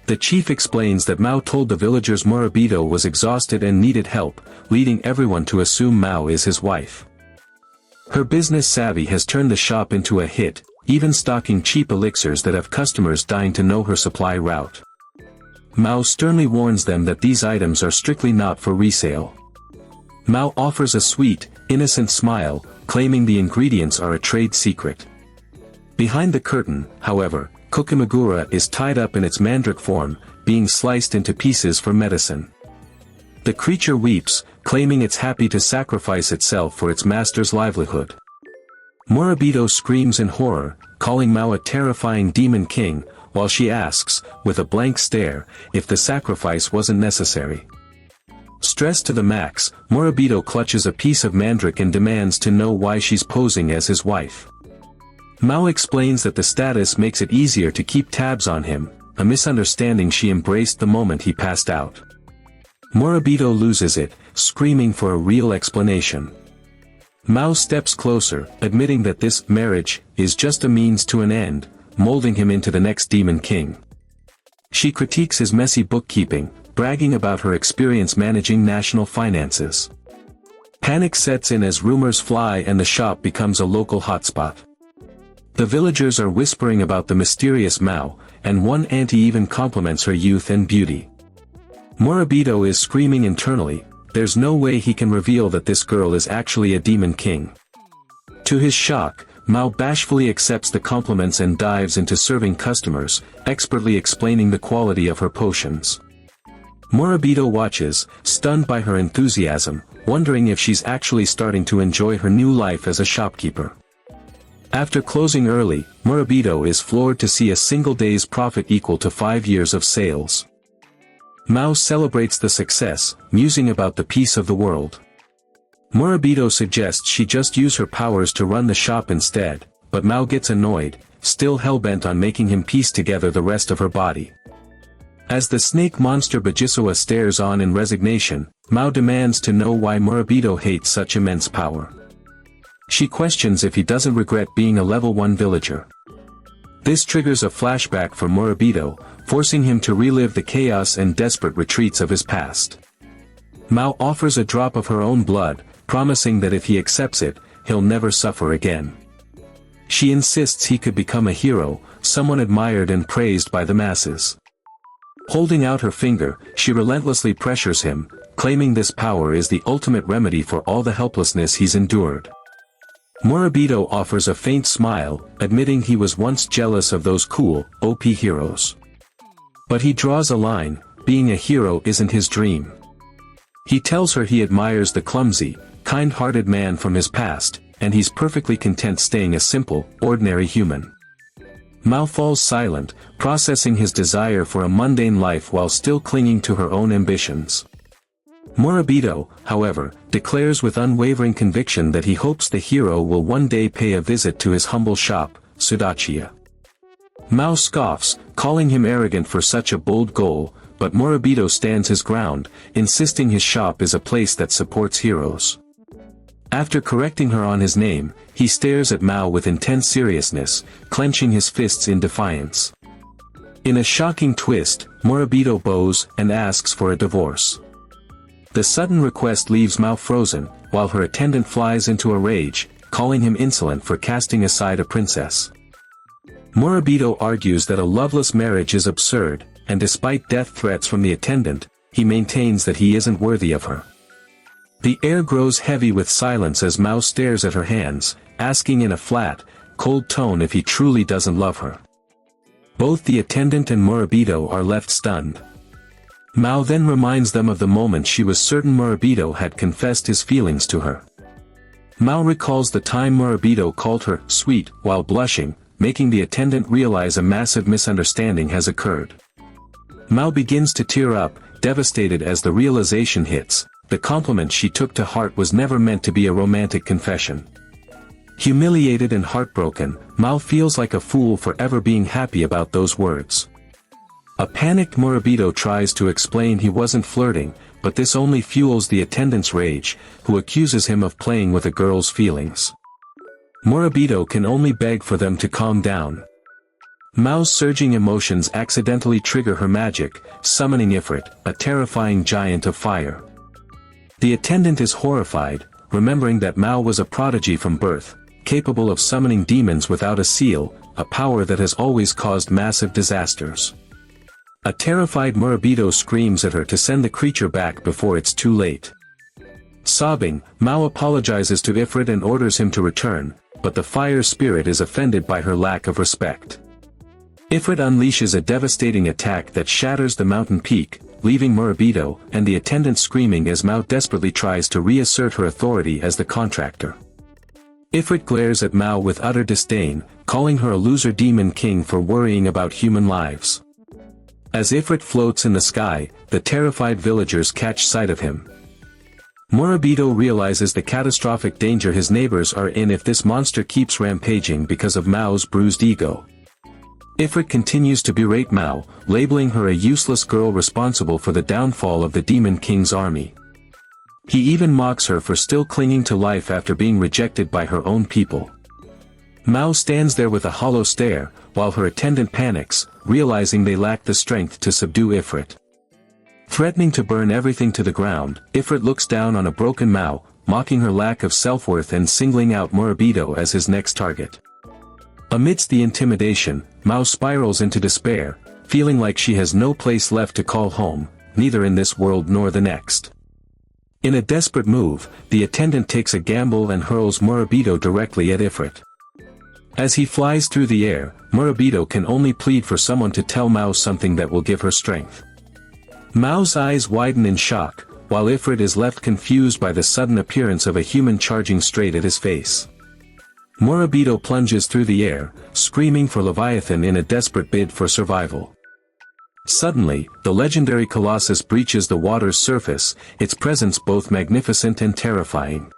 The chief explains that Mao told the villagers Murabito was exhausted and needed help, leading everyone to assume Mao is his wife. Her business savvy has turned the shop into a hit, even stocking cheap elixirs that have customers dying to know her supply route. Mao sternly warns them that these items are strictly not for resale. Mao offers a sweet, innocent smile, claiming the ingredients are a trade secret. Behind the curtain, however, Kokimagura is tied up in its mandrake form, being sliced into pieces for medicine. The creature weeps, claiming it's happy to sacrifice itself for its master's livelihood. Murabito screams in horror, calling Mao a terrifying demon king, while she asks, with a blank stare, if the sacrifice wasn't necessary. Stressed to the max, Murabito clutches a piece of mandrake and demands to know why she's posing as his wife. Mao explains that the status makes it easier to keep tabs on him, a misunderstanding she embraced the moment he passed out. Murabito loses it, screaming for a real explanation. Mao steps closer, admitting that this marriage is just a means to an end, molding him into the next demon king. She critiques his messy bookkeeping, bragging about her experience managing national finances. Panic sets in as rumors fly and the shop becomes a local hotspot. The villagers are whispering about the mysterious Mao, and one auntie even compliments her youth and beauty. Murabito is screaming internally, there's no way he can reveal that this girl is actually a demon king. To his shock, Mao bashfully accepts the compliments and dives into serving customers, expertly explaining the quality of her potions. Murabito watches, stunned by her enthusiasm, wondering if she's actually starting to enjoy her new life as a shopkeeper. After closing early, Murabito is floored to see a single day's profit equal to 5 years of sales. Mao celebrates the success, musing about the peace of the world. Murabito suggests she just use her powers to run the shop instead, but Mao gets annoyed, still hell-bent on making him piece together the rest of her body. As the snake monster Bajisawa stares on in resignation, Mao demands to know why Murabito hates such immense power. She questions if he doesn't regret being a level 1 villager. This triggers a flashback for Murabito, forcing him to relive the chaos and desperate retreats of his past. Mao offers a drop of her own blood, promising that if he accepts it, he'll never suffer again. She insists he could become a hero, someone admired and praised by the masses. Holding out her finger, she relentlessly pressures him, claiming this power is the ultimate remedy for all the helplessness he's endured. Murabito offers a faint smile, admitting he was once jealous of those cool, OP heroes. But he draws a line, being a hero isn't his dream. He tells her he admires the clumsy, kind-hearted man from his past, and he's perfectly content staying a simple, ordinary human. Mao falls silent, processing his desire for a mundane life while still clinging to her own ambitions. Murabito, however, declares with unwavering conviction that he hopes the hero will one day pay a visit to his humble shop, Sudachi-ya. Mao scoffs, calling him arrogant for such a bold goal, but Murabito stands his ground, insisting his shop is a place that supports heroes. After correcting her on his name, he stares at Mao with intense seriousness, clenching his fists in defiance. In a shocking twist, Murabito bows and asks for a divorce. The sudden request leaves Mao frozen, while her attendant flies into a rage, calling him insolent for casting aside a princess. Murabito argues that a loveless marriage is absurd, and despite death threats from the attendant, he maintains that he isn't worthy of her. The air grows heavy with silence as Mao stares at her hands, asking in a flat, cold tone if he truly doesn't love her. Both the attendant and Murabito are left stunned. Mao then reminds them of the moment she was certain Murabito had confessed his feelings to her. Mao recalls the time Murabito called her sweet while blushing, making the attendant realize a massive misunderstanding has occurred. Mao begins to tear up, devastated as the realization hits. The compliment she took to heart was never meant to be a romantic confession. Humiliated and heartbroken, Mao feels like a fool for ever being happy about those words. A panicked Murabito tries to explain he wasn't flirting, but this only fuels the attendant's rage, who accuses him of playing with a girl's feelings. Murabito can only beg for them to calm down. Mao's surging emotions accidentally trigger her magic, summoning Ifrit, a terrifying giant of fire. The attendant is horrified, remembering that Mao was a prodigy from birth, capable of summoning demons without a seal, a power that has always caused massive disasters. A terrified Murabito screams at her to send the creature back before it's too late. Sobbing, Mao apologizes to Ifrit and orders him to return, but the fire spirit is offended by her lack of respect. Ifrit unleashes a devastating attack that shatters the mountain peak, leaving Murabito and the attendant screaming as Mao desperately tries to reassert her authority as the contractor. Ifrit glares at Mao with utter disdain, calling her a loser demon king for worrying about human lives. As Ifrit floats in the sky, the terrified villagers catch sight of him. Murabito realizes the catastrophic danger his neighbors are in if this monster keeps rampaging because of Mao's bruised ego. Ifrit continues to berate Mao, labeling her a useless girl responsible for the downfall of the Demon King's army. He even mocks her for still clinging to life after being rejected by her own people. Mao stands there with a hollow stare, while her attendant panics, realizing they lack the strength to subdue Ifrit. Threatening to burn everything to the ground, Ifrit looks down on a broken Mao, mocking her lack of self-worth and singling out Murabito as his next target. Amidst the intimidation, Mao spirals into despair, feeling like she has no place left to call home, neither in this world nor the next. In a desperate move, the attendant takes a gamble and hurls Murabito directly at Ifrit. As he flies through the air, Murabito can only plead for someone to tell Mao something that will give her strength. Mao's eyes widen in shock, while Ifrit is left confused by the sudden appearance of a human charging straight at his face. Murabito plunges through the air, screaming for Leviathan in a desperate bid for survival. Suddenly, the legendary Colossus breaches the water's surface, its presence both magnificent and terrifying.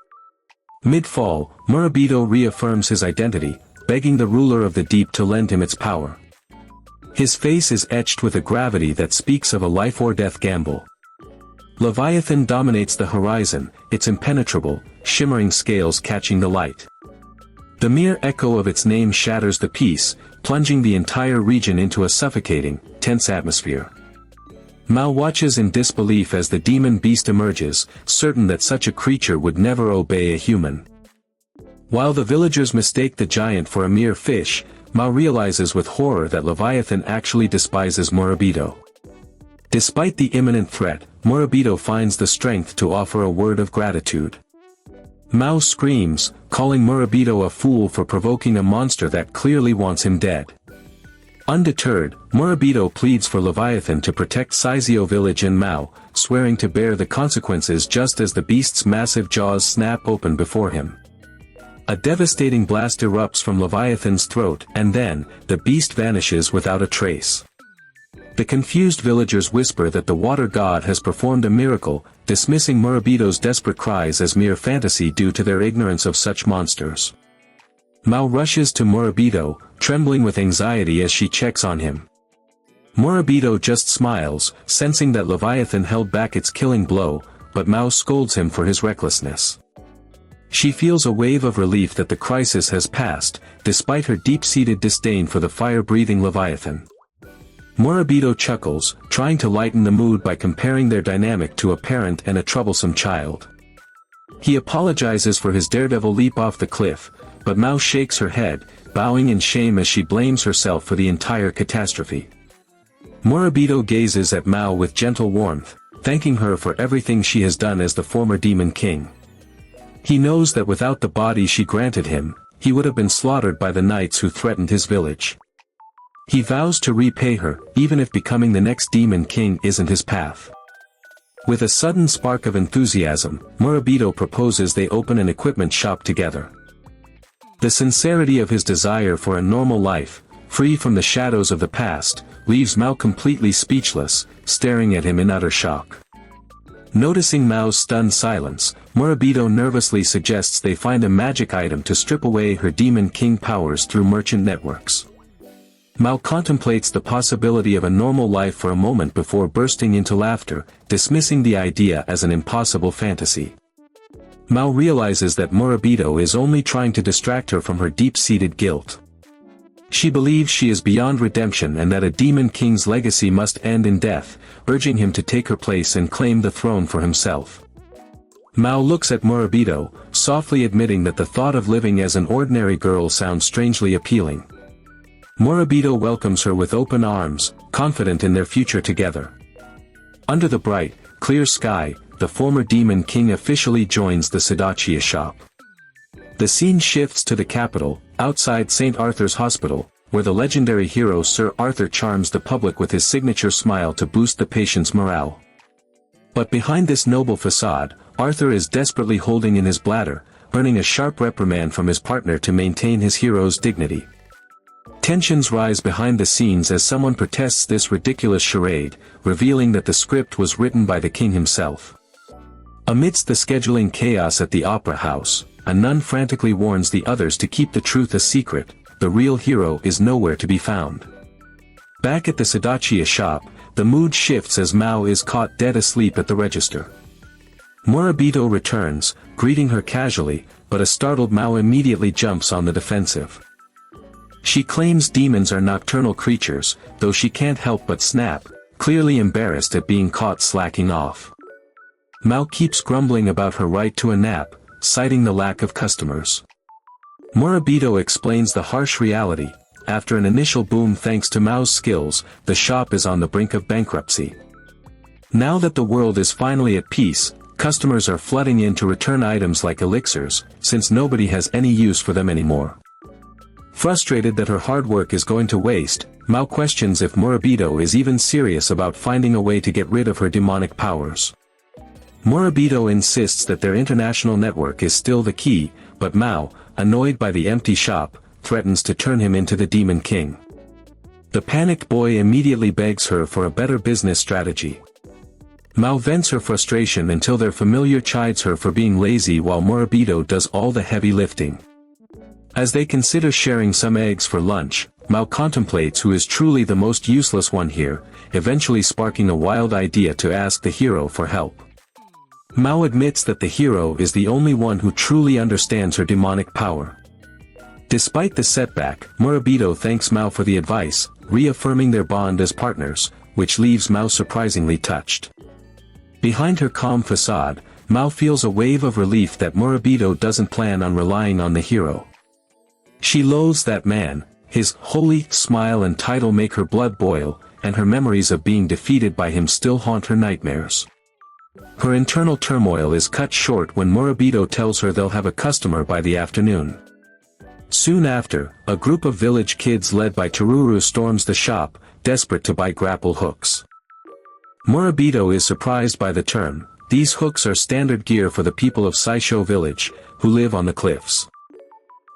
Mid-fall, Murabito reaffirms his identity, begging the ruler of the deep to lend him its power. His face is etched with a gravity that speaks of a life-or-death gamble. Leviathan dominates the horizon, its impenetrable, shimmering scales catching the light. The mere echo of its name shatters the peace, plunging the entire region into a suffocating, tense atmosphere. Mao watches in disbelief as the demon beast emerges, certain that such a creature would never obey a human. While the villagers mistake the giant for a mere fish, Mao realizes with horror that Leviathan actually despises Murabito. Despite the imminent threat, Murabito finds the strength to offer a word of gratitude. Mao screams, calling Murabito a fool for provoking a monster that clearly wants him dead. Undeterred, Murabito pleads for Leviathan to protect Saizio village and Mao, swearing to bear the consequences just as the beast's massive jaws snap open before him. A devastating blast erupts from Leviathan's throat, and then, the beast vanishes without a trace. The confused villagers whisper that the water god has performed a miracle, dismissing Murabito's desperate cries as mere fantasy due to their ignorance of such monsters. Mao rushes to Murabito, trembling with anxiety as she checks on him. Murabito just smiles, sensing that Leviathan held back its killing blow, but Mao scolds him for his recklessness. She feels a wave of relief that the crisis has passed, despite her deep-seated disdain for the fire-breathing Leviathan. Murabito chuckles, trying to lighten the mood by comparing their dynamic to a parent and a troublesome child. He apologizes for his daredevil leap off the cliff, but Mao shakes her head, bowing in shame as she blames herself for the entire catastrophe. Murabito gazes at Mao with gentle warmth, thanking her for everything she has done as the former Demon King. He knows that without the body she granted him, he would have been slaughtered by the knights who threatened his village. He vows to repay her, even if becoming the next Demon King isn't his path. With a sudden spark of enthusiasm, Murabito proposes they open an equipment shop together. The sincerity of his desire for a normal life, free from the shadows of the past, leaves Mao completely speechless, staring at him in utter shock. Noticing Mao's stunned silence, Murabito nervously suggests they find a magic item to strip away her Demon King powers through merchant networks. Mao contemplates the possibility of a normal life for a moment before bursting into laughter, dismissing the idea as an impossible fantasy. Mao realizes that Murabito is only trying to distract her from her deep-seated guilt. She believes she is beyond redemption and that a Demon King's legacy must end in death, urging him to take her place and claim the throne for himself. Mao looks at Murabito, softly admitting that the thought of living as an ordinary girl sounds strangely appealing. Murabito welcomes her with open arms, confident in their future together. Under the bright, clear sky, the former Demon King officially joins the Sudachi-ya shop. The scene shifts to the capital, outside St. Arthur's Hospital, where the legendary hero Sir Arthur charms the public with his signature smile to boost the patient's morale. But behind this noble facade, Arthur is desperately holding in his bladder, earning a sharp reprimand from his partner to maintain his hero's dignity. Tensions rise behind the scenes as someone protests this ridiculous charade, revealing that the script was written by the king himself. Amidst the scheduling chaos at the opera house, a nun frantically warns the others to keep the truth a secret. The real hero is nowhere to be found. Back at the Sudachi-ya shop, the mood shifts as Mao is caught dead asleep at the register. Murabito returns, greeting her casually, but a startled Mao immediately jumps on the defensive. She claims demons are nocturnal creatures, though she can't help but snap, clearly embarrassed at being caught slacking off. Mao keeps grumbling about her right to a nap, citing the lack of customers. Murabito explains the harsh reality. After an initial boom thanks to Mao's skills, the shop is on the brink of bankruptcy. Now that the world is finally at peace, customers are flooding in to return items like elixirs, since nobody has any use for them anymore. Frustrated that her hard work is going to waste, Mao questions if Murabito is even serious about finding a way to get rid of her demonic powers. Murabito insists that their international network is still the key, but Mao, annoyed by the empty shop, threatens to turn him into the Demon King. The panicked boy immediately begs her for a better business strategy. Mao vents her frustration until their familiar chides her for being lazy while Murabito does all the heavy lifting. As they consider sharing some eggs for lunch, Mao contemplates who is truly the most useless one here, eventually sparking a wild idea to ask the hero for help. Mao admits that the hero is the only one who truly understands her demonic power. Despite the setback, Murabito thanks Mao for the advice, reaffirming their bond as partners, which leaves Mao surprisingly touched. Behind her calm facade, Mao feels a wave of relief that Murabito doesn't plan on relying on the hero. She loathes that man, his holy smile and title make her blood boil, and her memories of being defeated by him still haunt her nightmares. Her internal turmoil is cut short when Murabito tells her they'll have a customer by the afternoon. Soon after, a group of village kids led by Teruru storms the shop, desperate to buy grapple hooks. Murabito is surprised by the term. These hooks are standard gear for the people of Saisho village, who live on the cliffs.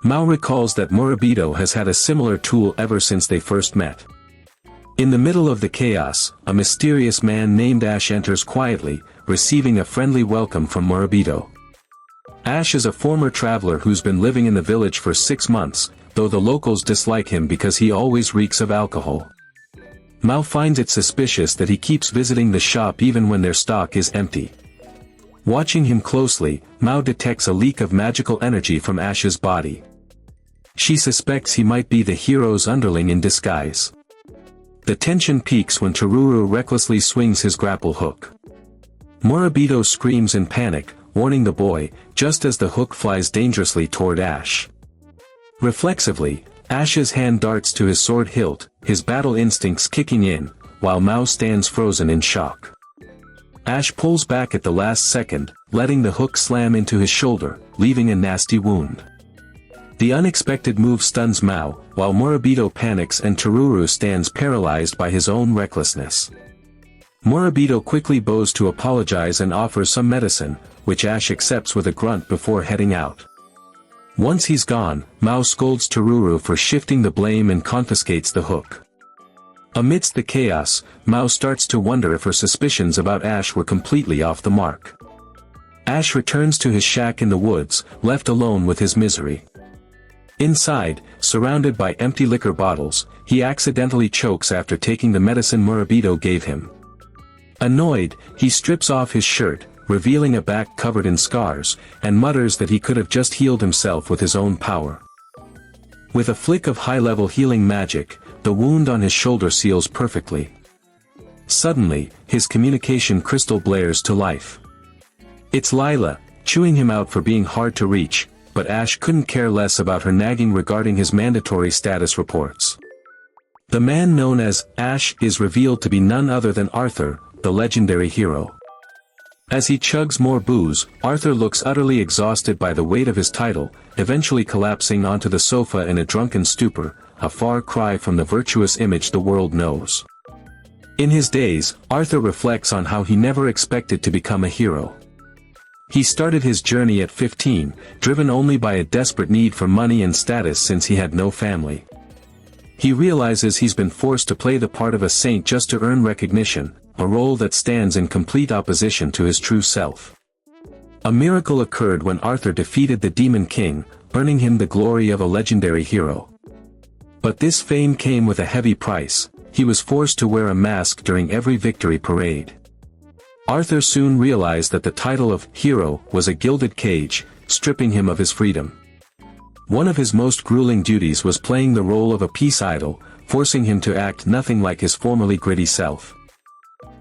Mao recalls that Murabito has had a similar tool ever since they first met. In the middle of the chaos, a mysterious man named Ash enters quietly, receiving a friendly welcome from Murabito. Ash is a former traveler who's been living in the village for 6 months, though the locals dislike him because he always reeks of alcohol. Mao finds it suspicious that he keeps visiting the shop even when their stock is empty. Watching him closely, Mao detects a leak of magical energy from Ash's body. She suspects he might be the hero's underling in disguise. The tension peaks when Teruru recklessly swings his grapple hook. Murabito screams in panic, warning the boy, just as the hook flies dangerously toward Ash. Reflexively, Ash's hand darts to his sword hilt, his battle instincts kicking in, while Mao stands frozen in shock. Ash pulls back at the last second, letting the hook slam into his shoulder, leaving a nasty wound. The unexpected move stuns Mao, while Murabito panics and Toruru stands paralyzed by his own recklessness. Murabito quickly bows to apologize and offers some medicine, which Ash accepts with a grunt before heading out. Once he's gone, Mao scolds Toruru for shifting the blame and confiscates the hook. Amidst the chaos, Mao starts to wonder if her suspicions about Ash were completely off the mark. Ash returns to his shack in the woods, left alone with his misery. Inside, surrounded by empty liquor bottles, he accidentally chokes after taking the medicine Murabito gave him. Annoyed, he strips off his shirt, revealing a back covered in scars, and mutters that he could have just healed himself with his own power. With a flick of high-level healing magic, the wound on his shoulder seals perfectly. Suddenly, his communication crystal blares to life. It's Lila, chewing him out for being hard to reach, but Ash couldn't care less about her nagging regarding his mandatory status reports. The man known as Ash is revealed to be none other than Arthur, the legendary hero. As he chugs more booze, Arthur looks utterly exhausted by the weight of his title, eventually collapsing onto the sofa in a drunken stupor, a far cry from the virtuous image the world knows. In his days, Arthur reflects on how he never expected to become a hero. He started his journey at 15, driven only by a desperate need for money and status since he had no family. He realizes he's been forced to play the part of a saint just to earn recognition, a role that stands in complete opposition to his true self. A miracle occurred when Arthur defeated the Demon King, earning him the glory of a legendary hero. But this fame came with a heavy price. He was forced to wear a mask during every victory parade. Arthur soon realized that the title of hero was a gilded cage, stripping him of his freedom. One of his most grueling duties was playing the role of a peace idol, forcing him to act nothing like his formerly gritty self.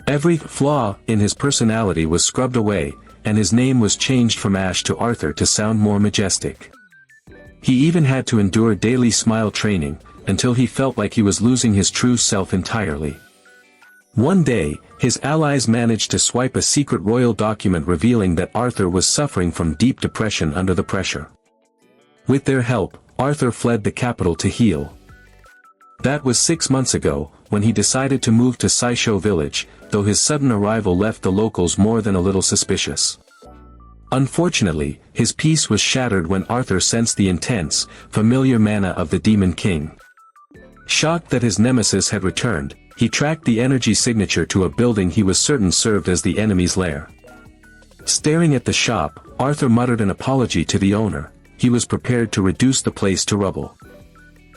Every flaw in his personality was scrubbed away, and his name was changed from Ash to Arthur to sound more majestic. He even had to endure daily smile training, until he felt like he was losing his true self entirely. One day, his allies managed to swipe a secret royal document revealing that Arthur was suffering from deep depression under the pressure. With their help, Arthur fled the capital to heal. That was 6 months ago, when he decided to move to Saisho village, though his sudden arrival left the locals more than a little suspicious. Unfortunately, his peace was shattered when Arthur sensed the intense, familiar mana of the Demon King. Shocked that his nemesis had returned, he tracked the energy signature to a building he was certain served as the enemy's lair. Staring at the shop, Arthur muttered an apology to the owner. He was prepared to reduce the place to rubble.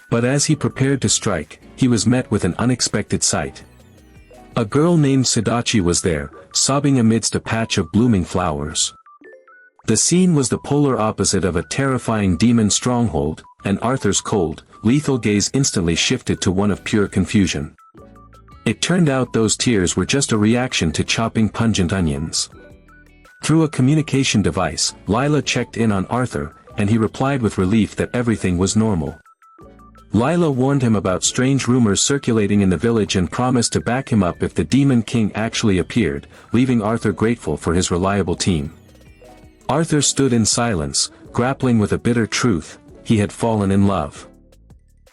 But as he prepared to strike, he was met with an unexpected sight. A girl named Sudachi was there, sobbing amidst a patch of blooming flowers. The scene was the polar opposite of a terrifying demon stronghold, and Arthur's cold, lethal gaze instantly shifted to one of pure confusion. It turned out those tears were just a reaction to chopping pungent onions. Through a communication device, Lila checked in on Arthur, and he replied with relief that everything was normal. Lila warned him about strange rumors circulating in the village and promised to back him up if the Demon King actually appeared, leaving Arthur grateful for his reliable team. Arthur stood in silence, grappling with a bitter truth: he had fallen in love.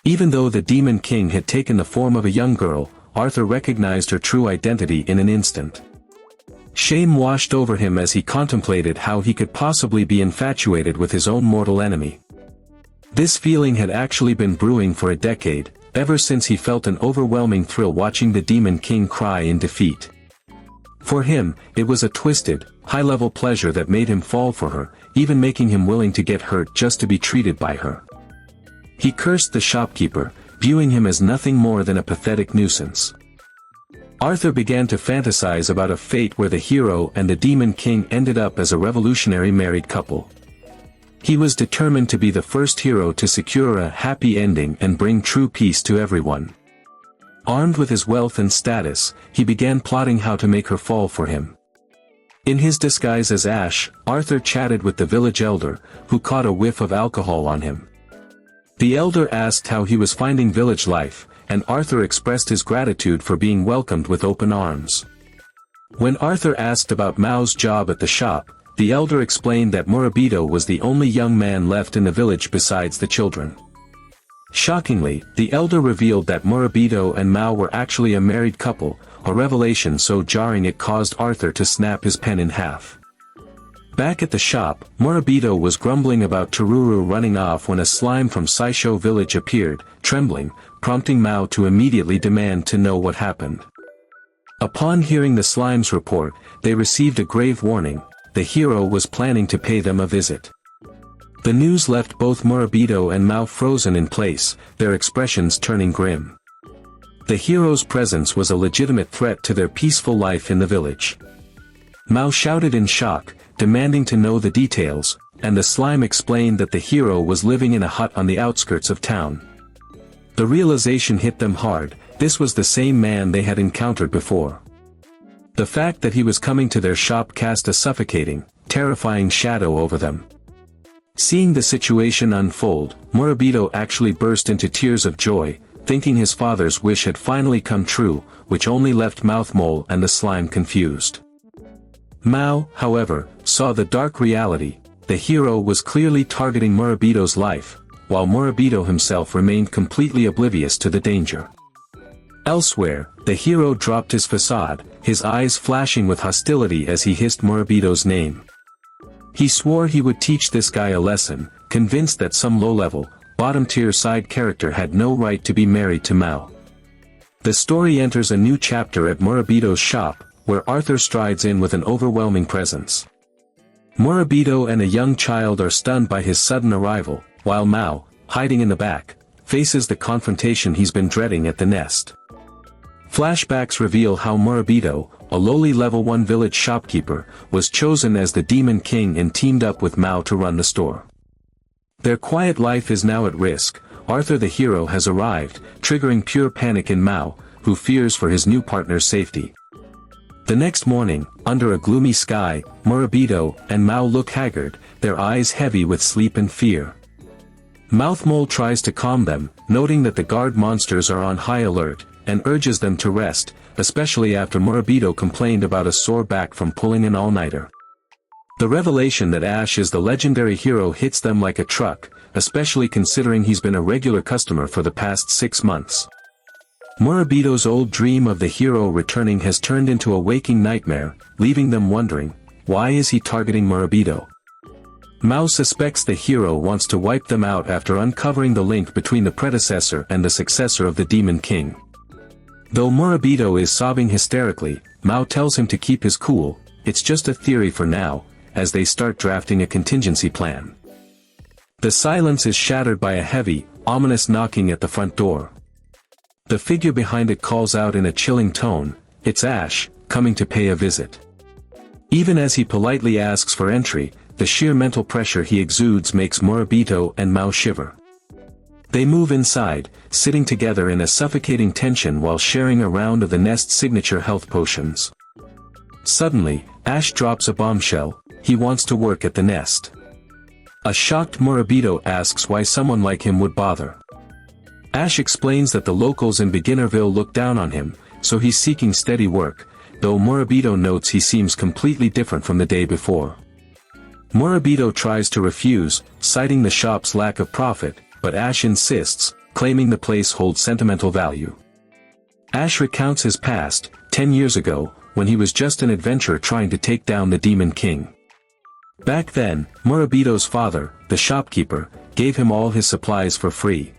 Even though the Demon King had taken the form of a young girl, Arthur recognized her true identity in an instant. Shame washed over him as he contemplated how he could possibly be infatuated with his own mortal enemy. This feeling had actually been brewing for a decade, ever since he felt an overwhelming thrill watching the Demon King cry in defeat. For him, it was a twisted, high-level pleasure that made him fall for her, even making him willing to get hurt just to be treated by her. He cursed the shopkeeper, viewing him as nothing more than a pathetic nuisance. Arthur began to fantasize about a fate where the hero and the Demon King ended up as a revolutionary married couple. He was determined to be the first hero to secure a happy ending and bring true peace to everyone. Armed with his wealth and status, he began plotting how to make her fall for him. In his disguise as Ash, Arthur chatted with the village elder, who caught a whiff of alcohol on him. The elder asked how he was finding village life, and Arthur expressed his gratitude for being welcomed with open arms. When Arthur asked about Mao's job at the shop, the elder explained that Murabito was the only young man left in the village besides the children. Shockingly, the elder revealed that Murabito and Mao were actually a married couple, a revelation so jarring it caused Arthur to snap his pen in half. Back at the shop, Murabito was grumbling about Tururu running off when a slime from Saisho village appeared, trembling, prompting Mao to immediately demand to know what happened. Upon hearing the slime's report, they received a grave warning: the hero was planning to pay them a visit. The news left both Murabito and Mao frozen in place, their expressions turning grim. The hero's presence was a legitimate threat to their peaceful life in the village. Mao shouted in shock, demanding to know the details, and the slime explained that the hero was living in a hut on the outskirts of town. The realization hit them hard: this was the same man they had encountered before. The fact that he was coming to their shop cast a suffocating, terrifying shadow over them. Seeing the situation unfold, Murabito actually burst into tears of joy, thinking his father's wish had finally come true, which only left Mouthmole and the slime confused. Mao, however, saw the dark reality: the hero was clearly targeting Murabito's life, while Murabito himself remained completely oblivious to the danger. Elsewhere, the hero dropped his facade, his eyes flashing with hostility as he hissed Murabito's name. He swore he would teach this guy a lesson, convinced that some low-level, bottom-tier side character had no right to be married to Mao. The story enters a new chapter at Murabito's shop, where Arthur strides in with an overwhelming presence. Murabito and a young child are stunned by his sudden arrival, while Mao, hiding in the back, faces the confrontation he's been dreading at the nest. Flashbacks reveal how Murabito, a lowly level 1 village shopkeeper, was chosen as the Demon King and teamed up with Mao to run the store. Their quiet life is now at risk. Arthur the hero has arrived, triggering pure panic in Mao, who fears for his new partner's safety. The next morning, under a gloomy sky, Murabito and Mao look haggard, their eyes heavy with sleep and fear. Mouthmole tries to calm them, noting that the guard monsters are on high alert, and urges them to rest, especially after Murabito complained about a sore back from pulling an all-nighter. The revelation that Ash is the legendary hero hits them like a truck, especially considering he's been a regular customer for the past 6 months. Murabito's old dream of the hero returning has turned into a waking nightmare, leaving them wondering, why is he targeting Murabito? Mao suspects the hero wants to wipe them out after uncovering the link between the predecessor and the successor of the Demon King. Though Murabito is sobbing hysterically, Mao tells him to keep his cool, it's just a theory for now, as they start drafting a contingency plan. The silence is shattered by a heavy, ominous knocking at the front door. The figure behind it calls out in a chilling tone, it's Ash, coming to pay a visit. Even as he politely asks for entry, the sheer mental pressure he exudes makes Murabito and Mao shiver. They move inside, sitting together in a suffocating tension while sharing a round of the nest's signature health potions. Suddenly, Ash drops a bombshell: he wants to work at the nest. A shocked Murabito asks why someone like him would bother. Ash explains that the locals in Beginnerville look down on him, so he's seeking steady work, though Murabito notes he seems completely different from the day before. Murabito tries to refuse, citing the shop's lack of profit, but Ash insists, claiming the place holds sentimental value. Ash recounts his past, 10 years ago, when he was just an adventurer trying to take down the Demon King. Back then, Murabito's father, the shopkeeper, gave him all his supplies for free.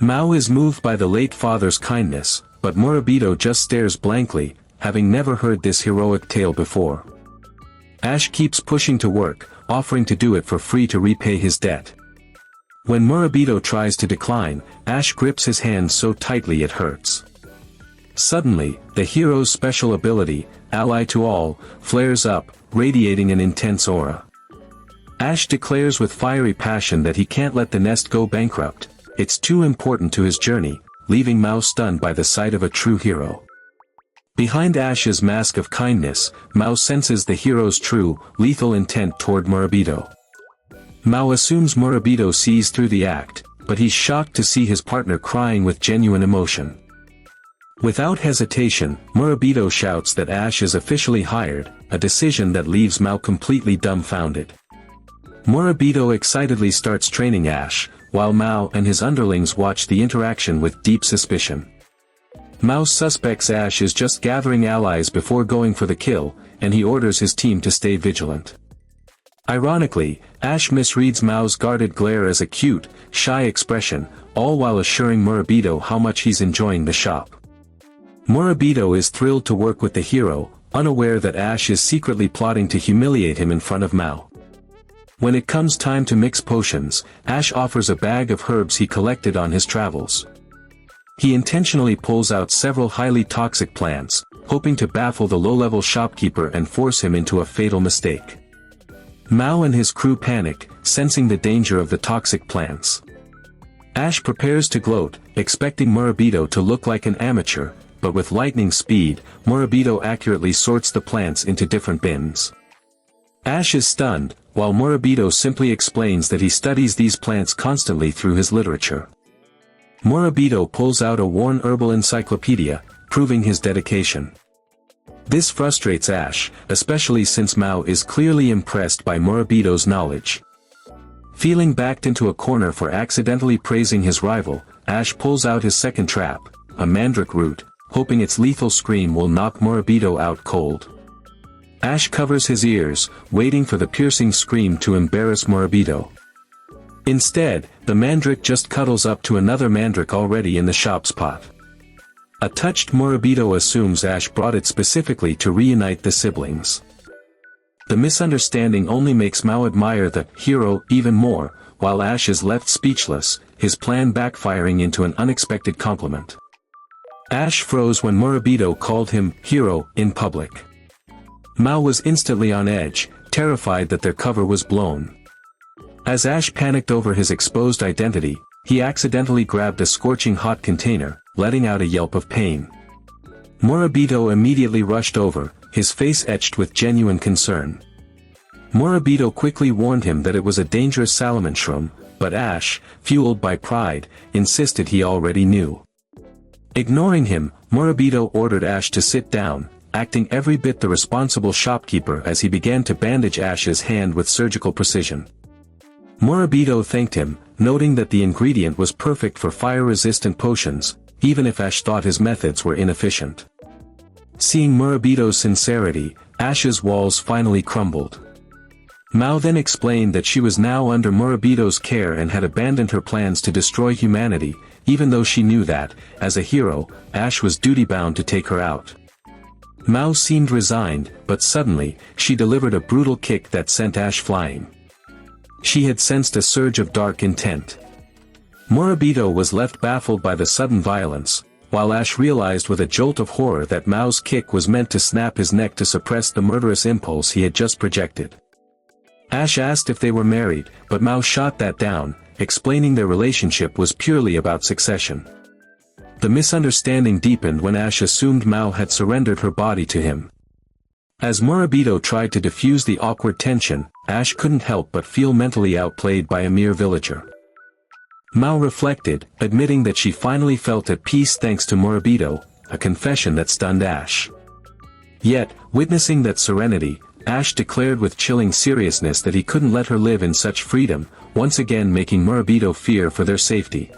Mao is moved by the late father's kindness, but Murabito just stares blankly, having never heard this heroic tale before. Ash keeps pushing to work, offering to do it for free to repay his debt. When Murabito tries to decline, Ash grips his hand so tightly it hurts. Suddenly, the hero's special ability, Ally to All, flares up, radiating an intense aura. Ash declares with fiery passion that he can't let the nest go bankrupt, it's too important to his journey, leaving Mao stunned by the sight of a true hero. Behind Ash's mask of kindness, Mao senses the hero's true, lethal intent toward Murabito. Mao assumes Murabito sees through the act, but he's shocked to see his partner crying with genuine emotion. Without hesitation, Murabito shouts that Ash is officially hired, a decision that leaves Mao completely dumbfounded. Murabito excitedly starts training Ash, while Mao and his underlings watch the interaction with deep suspicion. Mao suspects Ash is just gathering allies before going for the kill, and he orders his team to stay vigilant. Ironically, Ash misreads Mao's guarded glare as a cute, shy expression, all while assuring Murabito how much he's enjoying the shop. Murabito is thrilled to work with the hero, unaware that Ash is secretly plotting to humiliate him in front of Mao. When it comes time to mix potions, Ash offers a bag of herbs he collected on his travels. He intentionally pulls out several highly toxic plants, hoping to baffle the low-level shopkeeper and force him into a fatal mistake. Mao and his crew panic, sensing the danger of the toxic plants. Ash prepares to gloat, expecting Murabito to look like an amateur, but with lightning speed, Murabito accurately sorts the plants into different bins. Ash is stunned, while Murabito simply explains that he studies these plants constantly through his literature. Murabito pulls out a worn herbal encyclopedia, proving his dedication. This frustrates Ash, especially since Mao is clearly impressed by Murabito's knowledge. Feeling backed into a corner for accidentally praising his rival, Ash pulls out his second trap, a mandrake root, hoping its lethal scream will knock Murabito out cold. Ash covers his ears, waiting for the piercing scream to embarrass Murabito. Instead, the mandrake just cuddles up to another mandrake already in the shop's pot. A touched Murabito assumes Ash brought it specifically to reunite the siblings. The misunderstanding only makes Mao admire the hero even more, while Ash is left speechless, his plan backfiring into an unexpected compliment. Ash froze when Murabito called him hero in public. Mao was instantly on edge, terrified that their cover was blown. As Ash panicked over his exposed identity, he accidentally grabbed a scorching hot container, letting out a yelp of pain. Murabito immediately rushed over, his face etched with genuine concern. Murabito quickly warned him that it was a dangerous salmon shroom, but Ash, fueled by pride, insisted he already knew. Ignoring him, Murabito ordered Ash to sit down, acting every bit the responsible shopkeeper as he began to bandage Ash's hand with surgical precision. Murabito thanked him, noting that the ingredient was perfect for fire-resistant potions, even if Ash thought his methods were inefficient. Seeing Murabito's sincerity, Ash's walls finally crumbled. Mao then explained that she was now under Murabito's care and had abandoned her plans to destroy humanity, even though she knew that, as a hero, Ash was duty-bound to take her out. Mao seemed resigned, but suddenly, she delivered a brutal kick that sent Ash flying. She had sensed a surge of dark intent. Murabito was left baffled by the sudden violence, while Ash realized with a jolt of horror that Mao's kick was meant to snap his neck to suppress the murderous impulse he had just projected. Ash asked if they were married, but Mao shot that down, explaining their relationship was purely about succession. The misunderstanding deepened when Ash assumed Mao had surrendered her body to him. As Murabito tried to diffuse the awkward tension, Ash couldn't help but feel mentally outplayed by a mere villager. Mao reflected, admitting that she finally felt at peace thanks to Murabito, a confession that stunned Ash. Yet, witnessing that serenity, Ash declared with chilling seriousness that he couldn't let her live in such freedom, once again making Murabito fear for their safety.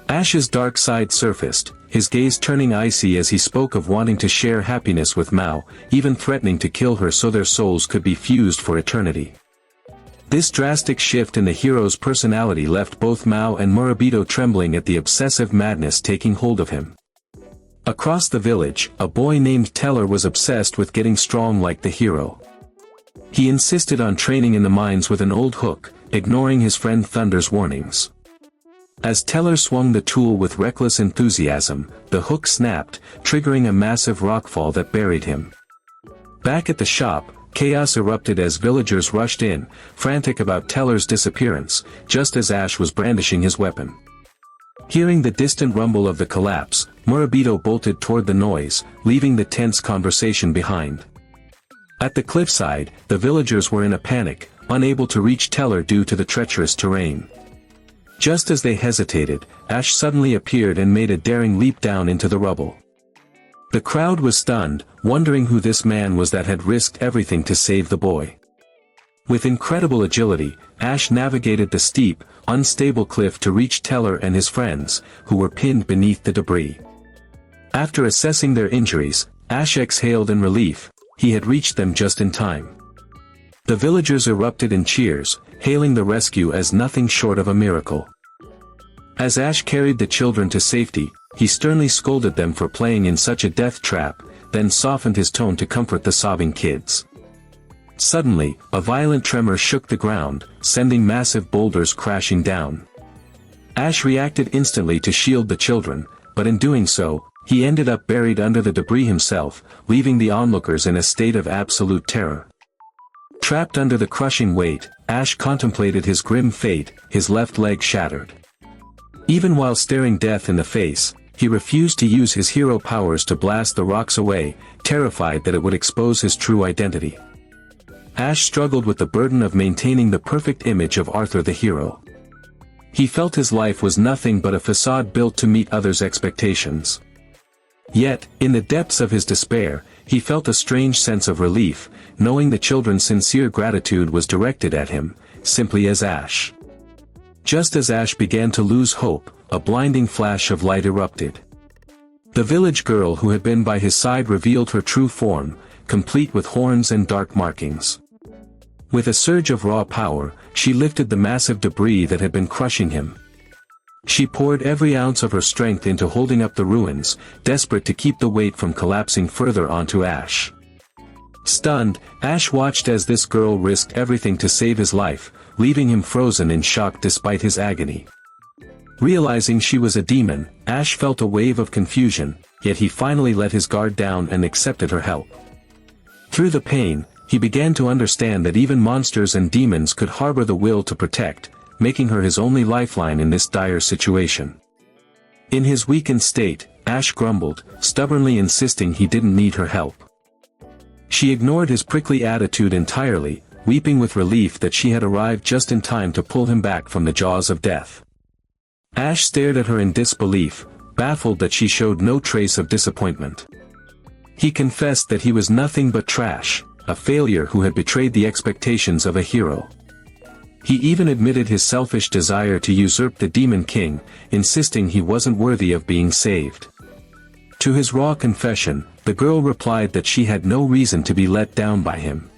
Ash's dark side surfaced, his gaze turning icy as he spoke of wanting to share happiness with Mao, even threatening to kill her so their souls could be fused for eternity. This drastic shift in the hero's personality left both Mao and Murabito trembling at the obsessive madness taking hold of him. Across the village, a boy named Teller was obsessed with getting strong like the hero. He insisted on training in the mines with an old hook, ignoring his friend Thunder's warnings. As Teller swung the tool with reckless enthusiasm, the hook snapped, triggering a massive rockfall that buried him. Back at the shop, chaos erupted as villagers rushed in, frantic about Teller's disappearance, just as Ash was brandishing his weapon. Hearing the distant rumble of the collapse, Murabito bolted toward the noise, leaving the tense conversation behind. At the cliffside, the villagers were in a panic, unable to reach Teller due to the treacherous terrain. Just as they hesitated, Ash suddenly appeared and made a daring leap down into the rubble. The crowd was stunned, wondering who this man was that had risked everything to save the boy. With incredible agility, Ash navigated the steep, unstable cliff to reach Teller and his friends, who were pinned beneath the debris. After assessing their injuries, Ash exhaled in relief. He had reached them just in time. The villagers erupted in cheers, hailing the rescue as nothing short of a miracle. As Ash carried the children to safety, he sternly scolded them for playing in such a death trap, then softened his tone to comfort the sobbing kids. Suddenly, a violent tremor shook the ground, sending massive boulders crashing down. Ash reacted instantly to shield the children, but in doing so, he ended up buried under the debris himself, leaving the onlookers in a state of absolute terror. Trapped under the crushing weight, Ash contemplated his grim fate, his left leg shattered. Even while staring death in the face, he refused to use his hero powers to blast the rocks away, terrified that it would expose his true identity. Ash struggled with the burden of maintaining the perfect image of Arthur the hero. He felt his life was nothing but a facade built to meet others' expectations. Yet, in the depths of his despair, he felt a strange sense of relief, knowing the children's sincere gratitude was directed at him, simply as Ash. Just as Ash began to lose hope, a blinding flash of light erupted. The village girl who had been by his side revealed her true form, complete with horns and dark markings. With a surge of raw power, she lifted the massive debris that had been crushing him. She poured every ounce of her strength into holding up the ruins, desperate to keep the weight from collapsing further onto Ash. Stunned, Ash watched as this girl risked everything to save his life, leaving him frozen in shock despite his agony. Realizing she was a demon, Ash felt a wave of confusion, yet he finally let his guard down and accepted her help. Through the pain, he began to understand that even monsters and demons could harbor the will to protect, making her his only lifeline in this dire situation. In his weakened state, Ash grumbled, stubbornly insisting he didn't need her help. She ignored his prickly attitude entirely, weeping with relief that she had arrived just in time to pull him back from the jaws of death. Ash stared at her in disbelief, baffled that she showed no trace of disappointment. He confessed that he was nothing but trash, a failure who had betrayed the expectations of a hero. He even admitted his selfish desire to usurp the Demon King, insisting he wasn't worthy of being saved. To his raw confession, the girl replied that she had no reason to be let down by him.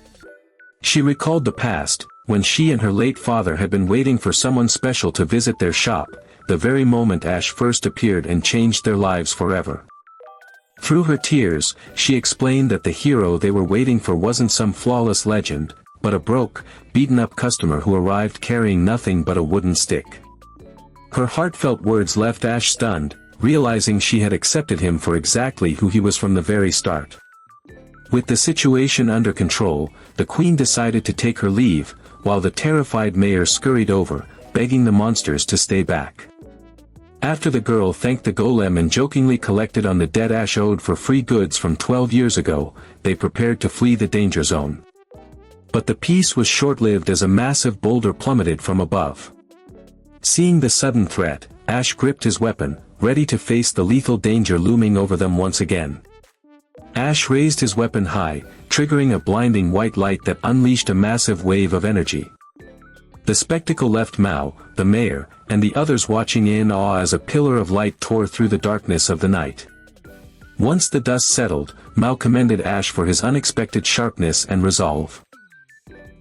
She recalled the past, when she and her late father had been waiting for someone special to visit their shop, the very moment Ash first appeared and changed their lives forever. Through her tears, she explained that the hero they were waiting for wasn't some flawless legend, but a broke, beaten-up customer who arrived carrying nothing but a wooden stick. Her heartfelt words left Ash stunned, realizing she had accepted him for exactly who he was from the very start. With the situation under control, the queen decided to take her leave, while the terrified mayor scurried over, begging the monsters to stay back. After the girl thanked the golem and jokingly collected on the debt Ash owed for free goods from 12 years ago, they prepared to flee the danger zone. But the peace was short-lived as a massive boulder plummeted from above. Seeing the sudden threat, Ash gripped his weapon, ready to face the lethal danger looming over them once again. Ash raised his weapon high, triggering a blinding white light that unleashed a massive wave of energy. The spectacle left Mao, the mayor, and the others watching in awe as a pillar of light tore through the darkness of the night. Once the dust settled, Mao commended Ash for his unexpected sharpness and resolve.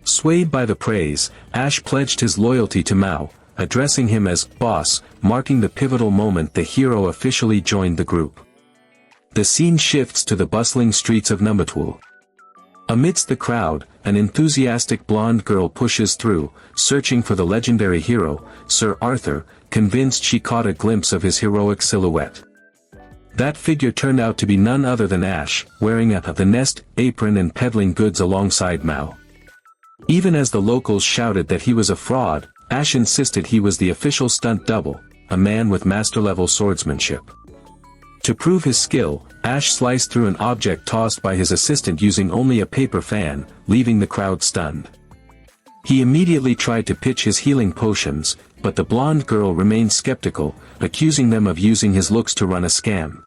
Swayed by the praise, Ash pledged his loyalty to Mao, addressing him as boss, marking the pivotal moment the hero officially joined the group. The scene shifts to the bustling streets of Numbatul. Amidst the crowd, an enthusiastic blonde girl pushes through, searching for the legendary hero, Sir Arthur, convinced she caught a glimpse of his heroic silhouette. That figure turned out to be none other than Ash, wearing the nest apron and peddling goods alongside Mao. Even as the locals shouted that he was a fraud, Ash insisted he was the official stunt double, a man with master-level swordsmanship. To prove his skill, Ash sliced through an object tossed by his assistant using only a paper fan, leaving the crowd stunned. He immediately tried to pitch his healing potions, but the blonde girl remained skeptical, accusing them of using his looks to run a scam.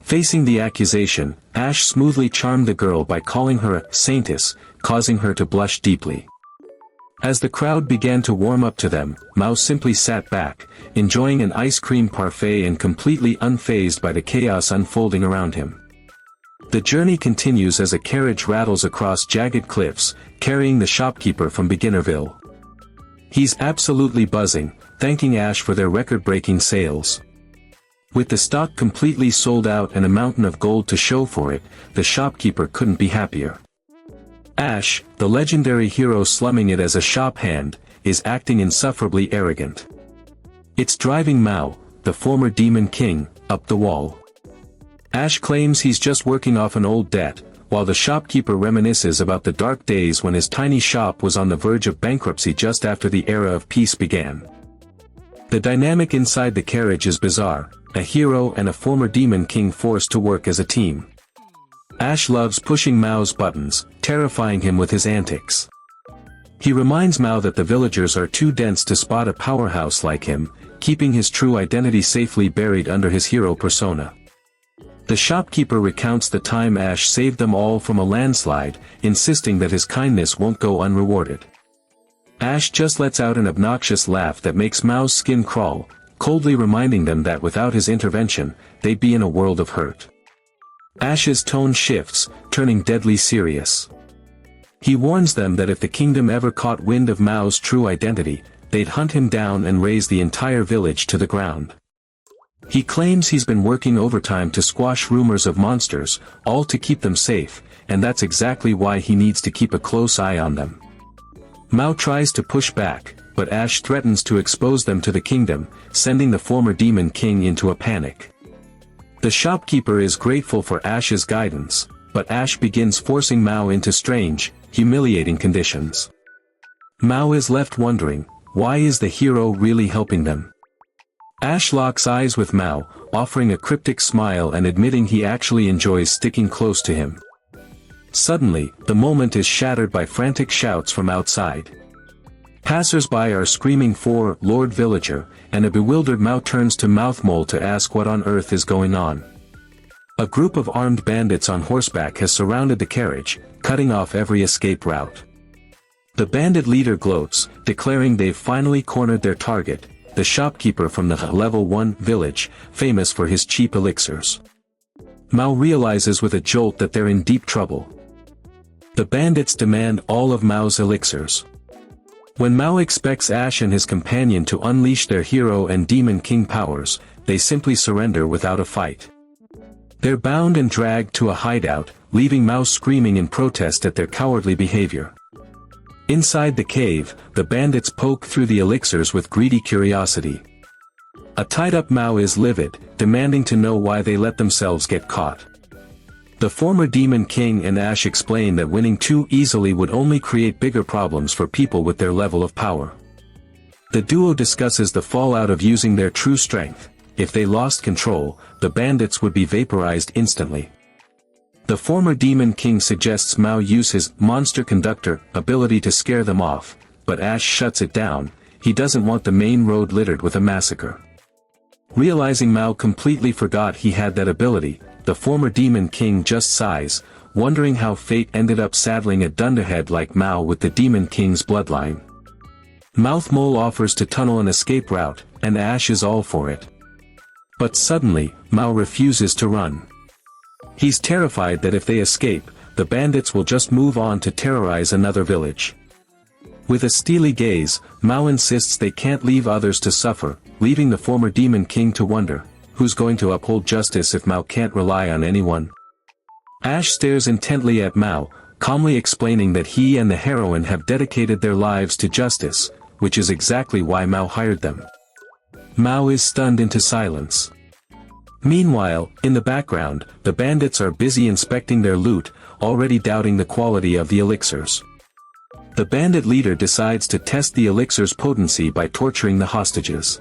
Facing the accusation, Ash smoothly charmed the girl by calling her a saintess, causing her to blush deeply. As the crowd began to warm up to them, Mao simply sat back, enjoying an ice cream parfait and completely unfazed by the chaos unfolding around him. The journey continues as a carriage rattles across jagged cliffs, carrying the shopkeeper from Beginnerville. He's absolutely buzzing, thanking Ash for their record-breaking sales. With the stock completely sold out and a mountain of gold to show for it, the shopkeeper couldn't be happier. Ash, the legendary hero slumming it as a shop hand, is acting insufferably arrogant. It's driving Mao, the former Demon King, up the wall. Ash claims he's just working off an old debt, while the shopkeeper reminisces about the dark days when his tiny shop was on the verge of bankruptcy just after the era of peace began. The dynamic inside the carriage is bizarre, a hero and a former Demon King forced to work as a team. Ash loves pushing Mao's buttons, terrifying him with his antics. He reminds Mao that the villagers are too dense to spot a powerhouse like him, keeping his true identity safely buried under his hero persona. The shopkeeper recounts the time Ash saved them all from a landslide, insisting that his kindness won't go unrewarded. Ash just lets out an obnoxious laugh that makes Mao's skin crawl, coldly reminding them that without his intervention, they'd be in a world of hurt. Ash's tone shifts, turning deadly serious. He warns them that if the kingdom ever caught wind of Mao's true identity, they'd hunt him down and raze the entire village to the ground. He claims he's been working overtime to squash rumors of monsters, all to keep them safe, and that's exactly why he needs to keep a close eye on them. Mao tries to push back, but Ash threatens to expose them to the kingdom, sending the former Demon King into a panic. The shopkeeper is grateful for Ash's guidance, but Ash begins forcing Mao into strange, humiliating conditions. Mao is left wondering, why is the hero really helping them? Ash locks eyes with Mao, offering a cryptic smile and admitting he actually enjoys sticking close to him. Suddenly, the moment is shattered by frantic shouts from outside. Passers-by are screaming for Lord Villager, and a bewildered Mao turns to Mouthmole to ask what on earth is going on. A group of armed bandits on horseback has surrounded the carriage, cutting off every escape route. The bandit leader gloats, declaring they've finally cornered their target, the shopkeeper from the level 1 village, famous for his cheap elixirs. Mao realizes with a jolt that they're in deep trouble. The bandits demand all of Mao's elixirs. When Mao expects Ash and his companion to unleash their hero and Demon King powers, they simply surrender without a fight. They're bound and dragged to a hideout, leaving Mao screaming in protest at their cowardly behavior. Inside the cave, the bandits poke through the elixirs with greedy curiosity. A tied-up Mao is livid, demanding to know why they let themselves get caught. The former Demon King and Ash explain that winning too easily would only create bigger problems for people with their level of power. The duo discusses the fallout of using their true strength. If they lost control, the bandits would be vaporized instantly. The former Demon King suggests Mao use his monster conductor ability to scare them off, but Ash shuts it down. He doesn't want the main road littered with a massacre. Realizing Mao completely forgot he had that ability, the former Demon King just sighs, wondering how fate ended up saddling a dunderhead like Mao with the Demon King's bloodline. Mouthmole offers to tunnel an escape route, and Ash is all for it. But suddenly, Mao refuses to run. He's terrified that if they escape, the bandits will just move on to terrorize another village. With a steely gaze, Mao insists they can't leave others to suffer, leaving the former Demon King to wonder, who's going to uphold justice if Mao can't rely on anyone? Ash stares intently at Mao, calmly explaining that he and the heroine have dedicated their lives to justice, which is exactly why Mao hired them. Mao is stunned into silence. Meanwhile, in the background, the bandits are busy inspecting their loot, already doubting the quality of the elixirs. The bandit leader decides to test the elixir's potency by torturing the hostages.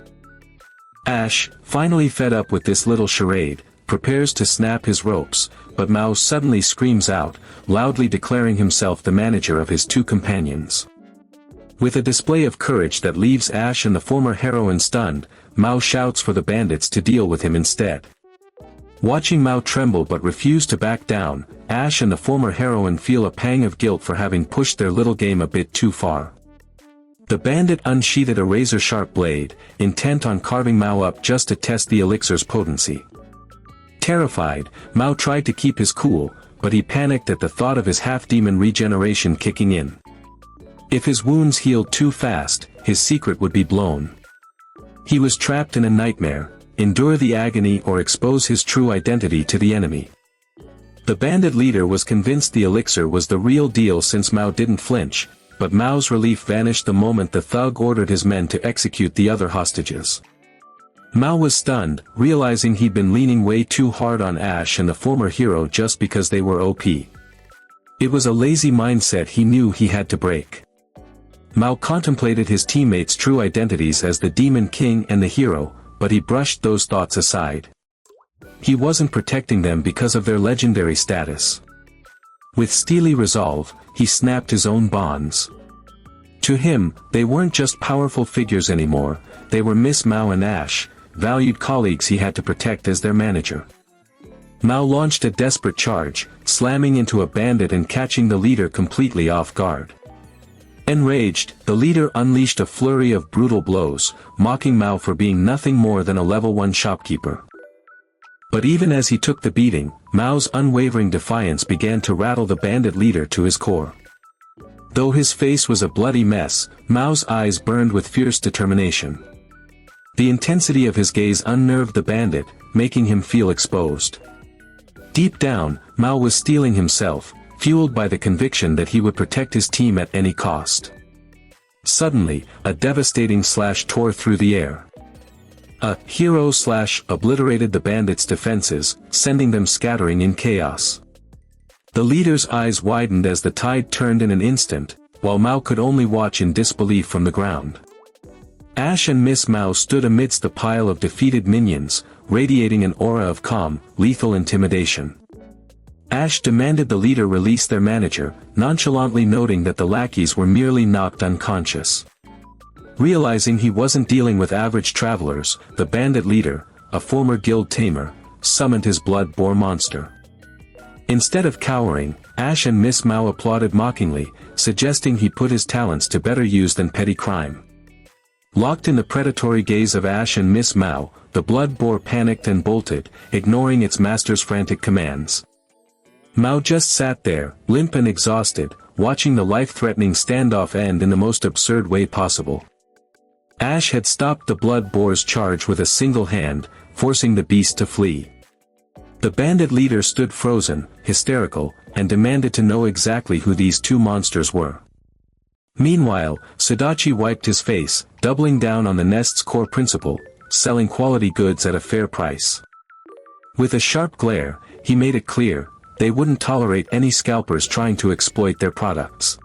Ash, finally fed up with this little charade, prepares to snap his ropes, but Mao suddenly screams out, loudly declaring himself the manager of his two companions. With a display of courage that leaves Ash and the former heroine stunned, Mao shouts for the bandits to deal with him instead. Watching Mao tremble but refuse to back down, Ash and the former heroine feel a pang of guilt for having pushed their little game a bit too far. The bandit unsheathed a razor-sharp blade, intent on carving Mao up just to test the elixir's potency. Terrified, Mao tried to keep his cool, but he panicked at the thought of his half-demon regeneration kicking in. If his wounds healed too fast, his secret would be blown. He was trapped in a nightmare: endure the agony or expose his true identity to the enemy. The bandit leader was convinced the elixir was the real deal since Mao didn't flinch, but Mao's relief vanished the moment the thug ordered his men to execute the other hostages. Mao was stunned, realizing he'd been leaning way too hard on Ash and the former hero just because they were OP. It was a lazy mindset he knew he had to break. Mao contemplated his teammates' true identities as the Demon King and the hero, but he brushed those thoughts aside. He wasn't protecting them because of their legendary status. With steely resolve, he snapped his own bonds. To him, they weren't just powerful figures anymore, they were Miss Mao and Ash, valued colleagues he had to protect as their manager. Mao launched a desperate charge, slamming into a bandit and catching the leader completely off guard. Enraged, the leader unleashed a flurry of brutal blows, mocking Mao for being nothing more than a level 1 shopkeeper. But even as he took the beating, Mao's unwavering defiance began to rattle the bandit leader to his core. Though his face was a bloody mess, Mao's eyes burned with fierce determination. The intensity of his gaze unnerved the bandit, making him feel exposed. Deep down, Mao was steeling himself, fueled by the conviction that he would protect his team at any cost. Suddenly, a devastating slash tore through the air. A hero slash obliterated the bandits' defenses, sending them scattering in chaos. The leader's eyes widened as the tide turned in an instant, while Mao could only watch in disbelief from the ground. Ash and Miss Mao stood amidst the pile of defeated minions, radiating an aura of calm, lethal intimidation. Ash demanded the leader release their manager, nonchalantly noting that the lackeys were merely knocked unconscious. Realizing he wasn't dealing with average travelers, the bandit leader, a former guild tamer, summoned his blood-boar monster. Instead of cowering, Ash and Miss Mao applauded mockingly, suggesting he put his talents to better use than petty crime. Locked in the predatory gaze of Ash and Miss Mao, the blood-boar panicked and bolted, ignoring its master's frantic commands. Mao just sat there, limp and exhausted, watching the life-threatening standoff end in the most absurd way possible. Ash had stopped the blood-boar's charge with a single hand, forcing the beast to flee. The bandit leader stood frozen, hysterical, and demanded to know exactly who these two monsters were. Meanwhile, Sudachi wiped his face, doubling down on the nest's core principle, selling quality goods at a fair price. With a sharp glare, he made it clear, they wouldn't tolerate any scalpers trying to exploit their products.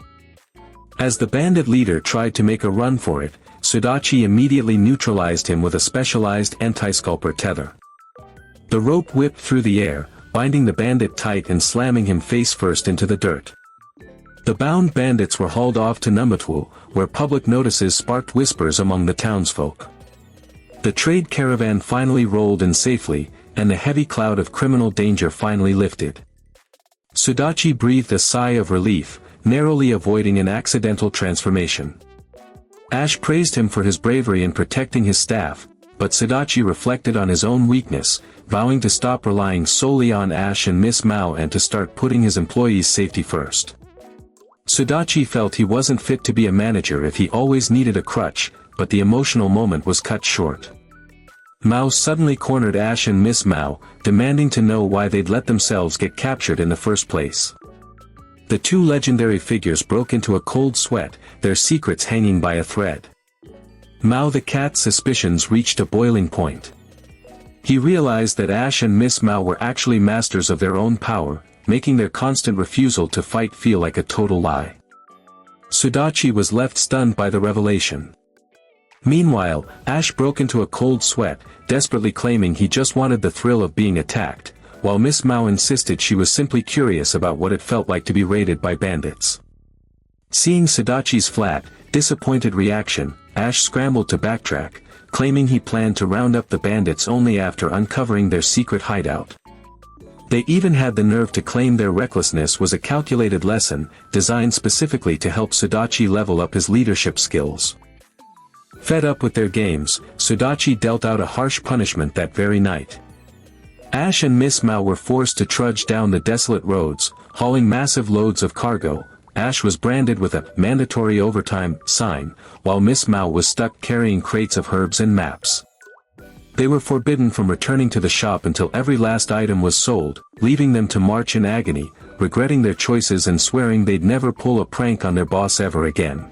As the bandit leader tried to make a run for it, Sudachi immediately neutralized him with a specialized anti-scalper tether. The rope whipped through the air, binding the bandit tight and slamming him face first into the dirt. The bound bandits were hauled off to Numbatwu, where public notices sparked whispers among the townsfolk. The trade caravan finally rolled in safely, and the heavy cloud of criminal danger finally lifted. Sudachi breathed a sigh of relief, narrowly avoiding an accidental transformation. Ash praised him for his bravery in protecting his staff, but Sudachi reflected on his own weakness, vowing to stop relying solely on Ash and Miss Mao and to start putting his employees' safety first. Sudachi felt he wasn't fit to be a manager if he always needed a crutch, but the emotional moment was cut short. Mao suddenly cornered Ash and Miss Mao, demanding to know why they'd let themselves get captured in the first place. The two legendary figures broke into a cold sweat, their secrets hanging by a thread. Mao the cat's suspicions reached a boiling point. He realized that Ash and Miss Mao were actually masters of their own power, making their constant refusal to fight feel like a total lie. Sudachi was left stunned by the revelation. Meanwhile, Ash broke into a cold sweat, desperately claiming he just wanted the thrill of being attacked, while Miss Mao insisted she was simply curious about what it felt like to be raided by bandits. Seeing Sudachi's flat, disappointed reaction, Ash scrambled to backtrack, claiming he planned to round up the bandits only after uncovering their secret hideout. They even had the nerve to claim their recklessness was a calculated lesson, designed specifically to help Sudachi level up his leadership skills. Fed up with their games, Sudachi dealt out a harsh punishment that very night. Ash and Miss Mao were forced to trudge down the desolate roads, hauling massive loads of cargo. Ash was branded with a mandatory overtime sign, while Miss Mao was stuck carrying crates of herbs and maps. They were forbidden from returning to the shop until every last item was sold, leaving them to march in agony, regretting their choices and swearing they'd never pull a prank on their boss ever again.